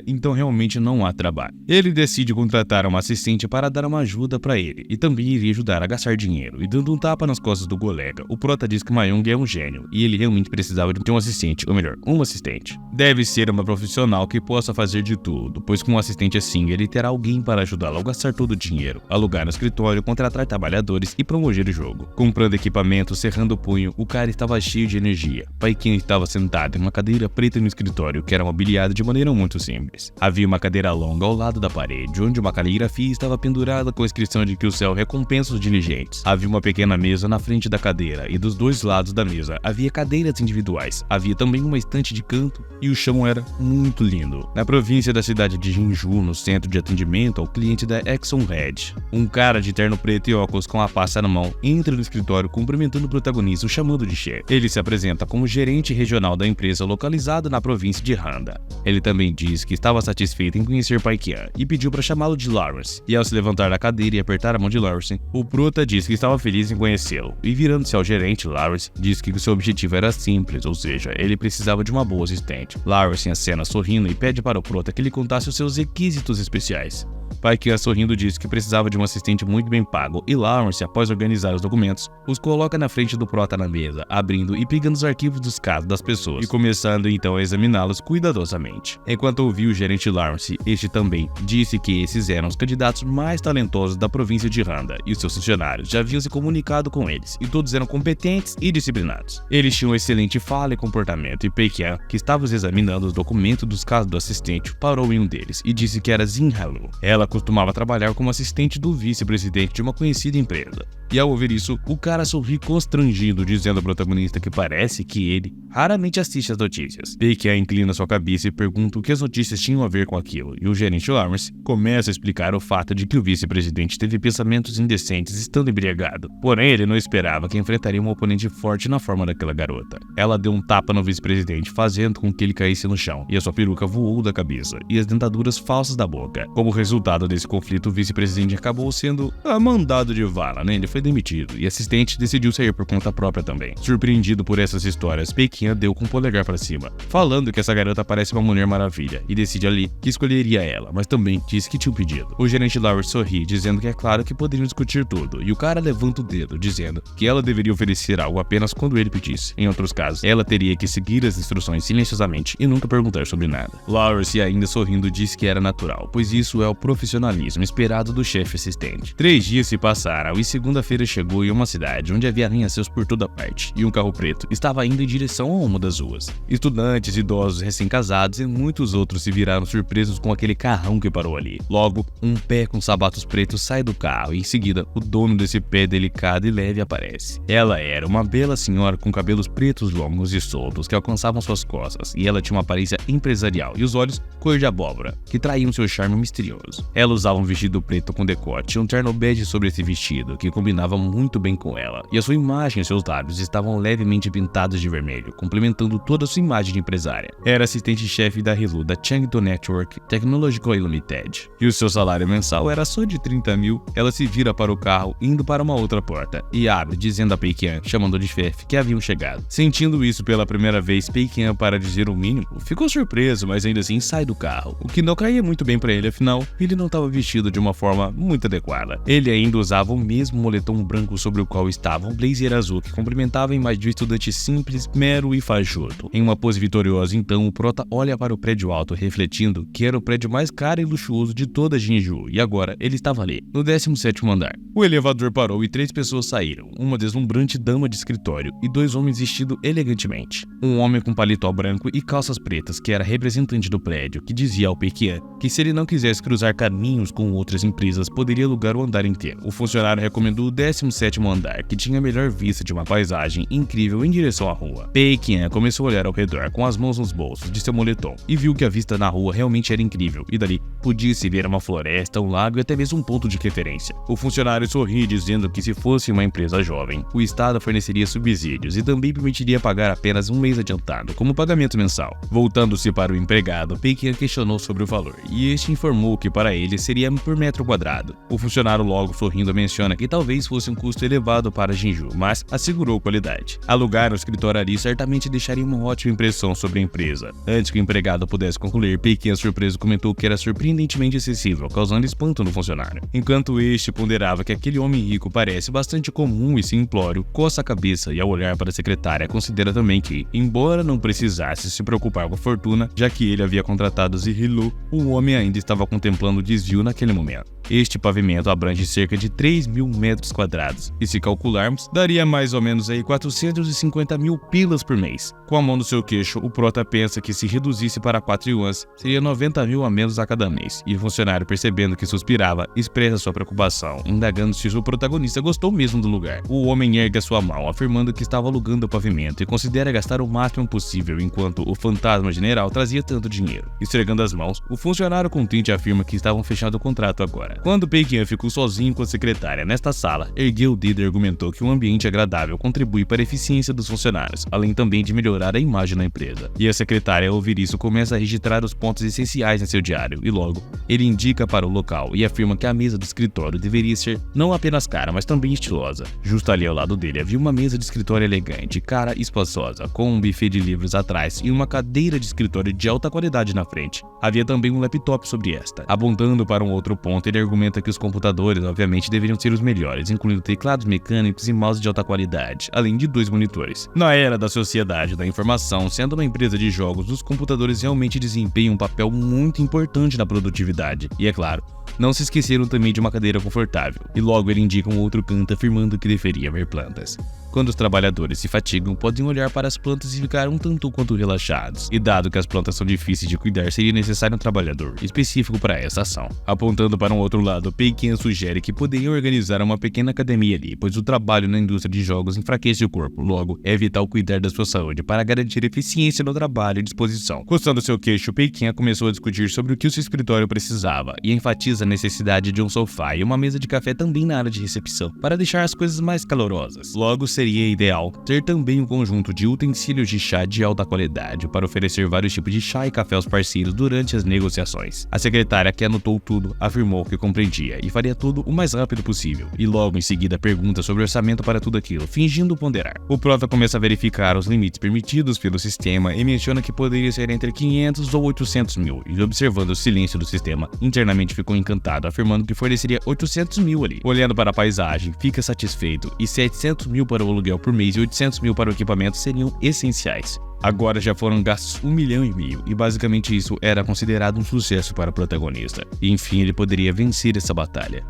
então realmente não há trabalho. Ele decide contratar uma assistente para dar uma ajuda para ele, e também iria ajudar a gastar dinheiro, e dando um tapa nas costas do colega, o prota diz que Mayung é um gênio, e ele realmente precisava de um assistente, ou melhor, uma assistente. Deve ser uma profissional que possa fazer de tudo, pois com um assistente assim, ele terá alguém para ajudá-lo a gastar todo o dinheiro, alugar no escritório, contratar trabalhadores e promover o jogo. Comprando equipamento, cerrando o punho, o cara estava cheio de energia. Paikin estava sentado em uma cadeira preta no escritório, que era mobiliado de maneira muito simples. Havia uma cadeira longa ao lado da parede, onde uma caligrafia estava pendurada com a inscrição de que o céu recompensa os diligentes. Havia uma pequena mesa na frente da cadeira, e dos dois lados da mesa havia cadeiras individuais. Havia também uma estante de canto e e o chão era muito lindo. Na província da cidade de Jinju, no centro de atendimento ao cliente da Exxon Red, um cara de terno preto e óculos com a pasta na mão entra no escritório cumprimentando o protagonista, o chamando de chefe. Ele se apresenta como gerente regional da empresa localizada na província de Handa. Ele também diz que estava satisfeito em conhecer Pai Qian e pediu para chamá-lo de Lawrence. E ao se levantar da cadeira e apertar a mão de Lawrence, o prota diz que estava feliz em conhecê-lo. E virando-se ao gerente, Lawrence diz que o seu objetivo era simples, ou seja, ele precisava de uma boa assistente. Lawrence acena sorrindo e pede para o prota que lhe contasse os seus requisitos especiais. Pai Qian sorrindo diz que precisava de um assistente muito bem pago e Lawrence, após organizar os documentos, os coloca na frente do prota na mesa, abrindo e pegando os arquivos dos casos das pessoas e começando então a examiná-los cuidadosamente. Enquanto ouvia o gerente Lawrence, este também disse que esses eram os candidatos mais talentosos da província de Handa e os seus funcionários já haviam se comunicado com eles e todos eram competentes e disciplinados. Eles tinham excelente fala e comportamento e Pai Qian, que estava examinando os documentos dos casos do assistente, parou em um deles e disse que era Jin Halu. Ela costumava trabalhar como assistente do vice-presidente de uma conhecida empresa. E ao ouvir isso, o cara sorri constrangido, dizendo ao protagonista que parece que ele raramente assiste as notícias. Pai Qian inclina sua cabeça e pergunta o que as notícias tinham a ver com aquilo, e o gerente Lawrence começa a explicar o fato de que o vice-presidente teve pensamentos indecentes estando embriagado. Porém, ele não esperava que enfrentaria um oponente forte na forma daquela garota. Ela deu um tapa no vice-presidente, fazendo com que ele caísse no chão, e a sua peruca voou da cabeça, e as dentaduras falsas da boca. Como resultado desse conflito, o vice-presidente acabou sendo mandado de vala, né? Ele foi demitido, e a assistente decidiu sair por conta própria também. Surpreendido por essas histórias, Pai Qian deu com o polegar para cima, falando que essa garota parece uma mulher maravilha, e decide ali que escolheria ela, mas também disse que tinha um pedido. O gerente Lawrence sorri, dizendo que é claro que poderiam discutir tudo, e o cara levanta o dedo, dizendo que ela deveria oferecer algo apenas quando ele pedisse. Em outros casos, ela teria que seguir as instruções silenciosamente e nunca perguntar sobre nada. Lawrence, ainda sorrindo, disse que era natural, pois isso é o profissionalismo esperado do chefe assistente. 3 dias se passaram e segunda-feira chegou em uma cidade onde havia arranha-céus por toda parte, e um carro preto estava indo em direção a uma das ruas. Estudantes, idosos, recém-casados e muitos outros se viraram surpresos com aquele carrão que parou ali. Logo, um pé com sapatos pretos sai do carro e em seguida, o dono desse pé delicado e leve aparece. Ela era uma bela senhora com cabelos pretos longos e soltos que alcançavam suas costas, e ela tinha uma aparência empresarial e os olhos cor de abóbora, que traíam seu charme misterioso. Ela usava um vestido preto com decote e um terno bege sobre esse vestido, que combinava muito bem com ela, e a sua imagem e seus lábios estavam levemente pintados de vermelho, complementando toda a sua imagem de empresária. Era assistente-chefe da Helu, da Chengdu Network Technological Limited, e o seu salário mensal era só de 30 mil. Ela se vira para o carro, indo para uma outra porta, e abre, dizendo a Pai Qian, chamando de chefe, que haviam chegado. Sentindo isso pela primeira vez, Pai Qian, para dizer o mínimo, ficou surpreso, mas ainda assim sai do carro, o que não caía muito bem para ele, afinal, ele não estava vestido de uma forma muito adequada. Ele ainda usava o mesmo moletom branco sobre o qual estava um blazer azul que complementava a imagem de um estudante simples, mero e fajuto. Em uma pose vitoriosa, então, o prota olha para o prédio alto, refletindo que era o prédio mais caro e luxuoso de toda Jinju, e agora ele estava ali, no 17º andar. O elevador parou e 3 pessoas saíram, uma deslumbrante dama de escritório e 2 homens vestidos elegantemente. Um homem com paletó branco e calças pretas, que era representante do prédio, que dizia ao Pai Qian que se ele não quisesse cruzar caminhos com outras empresas, poderia alugar o andar inteiro. O funcionário recomendou o 17º andar, que tinha a melhor vista de uma paisagem incrível em direção à rua. Pai Qian começou a olhar ao redor com as mãos nos bolsos de seu moletom e viu que a vista na rua realmente era incrível, e dali podia-se ver uma floresta, um lago e até mesmo um ponto de referência. O funcionário sorri, dizendo que se fosse uma empresa jovem, o Estado forneceria subsídios e também permitiria pagar apenas um mês adiantado, como pagamento mensal. Voltando-se para o empregado, Pai Qian questionou sobre o valor, e este informou que para ele seria por metro quadrado. O funcionário logo sorrindo menciona que talvez fosse um custo elevado para Jinju, mas assegurou qualidade. Alugar um escritório ali certamente deixaria uma ótima impressão sobre a empresa. Antes que o empregado pudesse concluir, Pai Qian, surpreso, comentou que era surpreendentemente acessível, causando espanto no funcionário. Enquanto este ponderava que aquele homem rico parece bastante comum e simplório, coça a cabeça e ao olhar para a secretária considera também que, embora não precisasse se preocupar com a fortuna, já que ele havia contratado Zihilu, o homem ainda estava contemplando o desvio naquele momento. Este pavimento abrange cerca de 3.000 metros quadrados, e se calcularmos, daria mais ou menos aí 450 mil pilas por mês. Com a mão no seu queixo, o prota pensa que se reduzisse para 4 yuans, seria 90 mil a menos a cada mês, e o funcionário, percebendo que suspirava, expressa sua preocupação, indagando se o protagonista gostou mesmo do lugar. O homem ergue a sua mão, afirmando que estava alugando o pavimento e considera gastar o máximo possível enquanto o fantasma general trazia tanto dinheiro. Esfregando as mãos, o funcionário contente afirma que estavam fechando o contrato agora. Quando Peiqian ficou sozinho com a secretária nesta sala, ergueu o dedo e argumentou que um ambiente agradável contribui para a eficiência dos funcionários, além também de melhorar a imagem da empresa. E a secretária, ao ouvir isso, começa a registrar os pontos essenciais em seu diário, e logo, ele indica para o local e afirma que a mesa do escritório deveria ser não apenas cara, mas também estilosa. Justo ali ao lado dele havia uma mesa de escritório elegante, cara e espaçosa, com um buffet de livros atrás e uma cadeira de escritório de alta qualidade na frente. Havia também um laptop sobre esta. Apontando para um outro ponto, ele argumenta que os computadores obviamente deveriam ser os melhores, incluindo teclados mecânicos e mouse de alta qualidade, além de 2 monitores. Na era da sociedade da informação, sendo uma empresa de jogos, os computadores realmente desempenham um papel muito importante na produtividade. E é claro, não se esqueceram também de uma cadeira confortável, e logo ele indica um outro canto afirmando que deveria haver plantas. Quando os trabalhadores se fatigam, podem olhar para as plantas e ficar um tanto quanto relaxados, e dado que as plantas são difíceis de cuidar, seria necessário um trabalhador específico para essa ação. Apontando para um outro lado, Peiqian sugere que poderiam organizar uma pequena academia ali, pois o trabalho na indústria de jogos enfraquece o corpo, logo é vital cuidar da sua saúde para garantir eficiência no trabalho e disposição. Coçando seu queixo, Peiqian começou a discutir sobre o que o seu escritório precisava, e enfatiza a necessidade de um sofá e uma mesa de café também na área de recepção, para deixar as coisas mais calorosas. Logo, seria ideal ter também um conjunto de utensílios de chá de alta qualidade para oferecer vários tipos de chá e café aos parceiros durante as negociações. A secretária, que anotou tudo, afirmou que compreendia e faria tudo o mais rápido possível, e logo em seguida pergunta sobre o orçamento para tudo aquilo, fingindo ponderar. O prota começa a verificar os limites permitidos pelo sistema e menciona que poderia ser entre 500 ou 800 mil, e observando o silêncio do sistema, internamente ficou encantado, afirmando que forneceria 800 mil ali. Olhando para a paisagem, fica satisfeito, e 700 mil para o aluguel por mês e 800 mil para o equipamento seriam essenciais. Agora já foram gastos 1,5 milhão, e basicamente isso era considerado um sucesso para o protagonista. E enfim, ele poderia vencer essa batalha.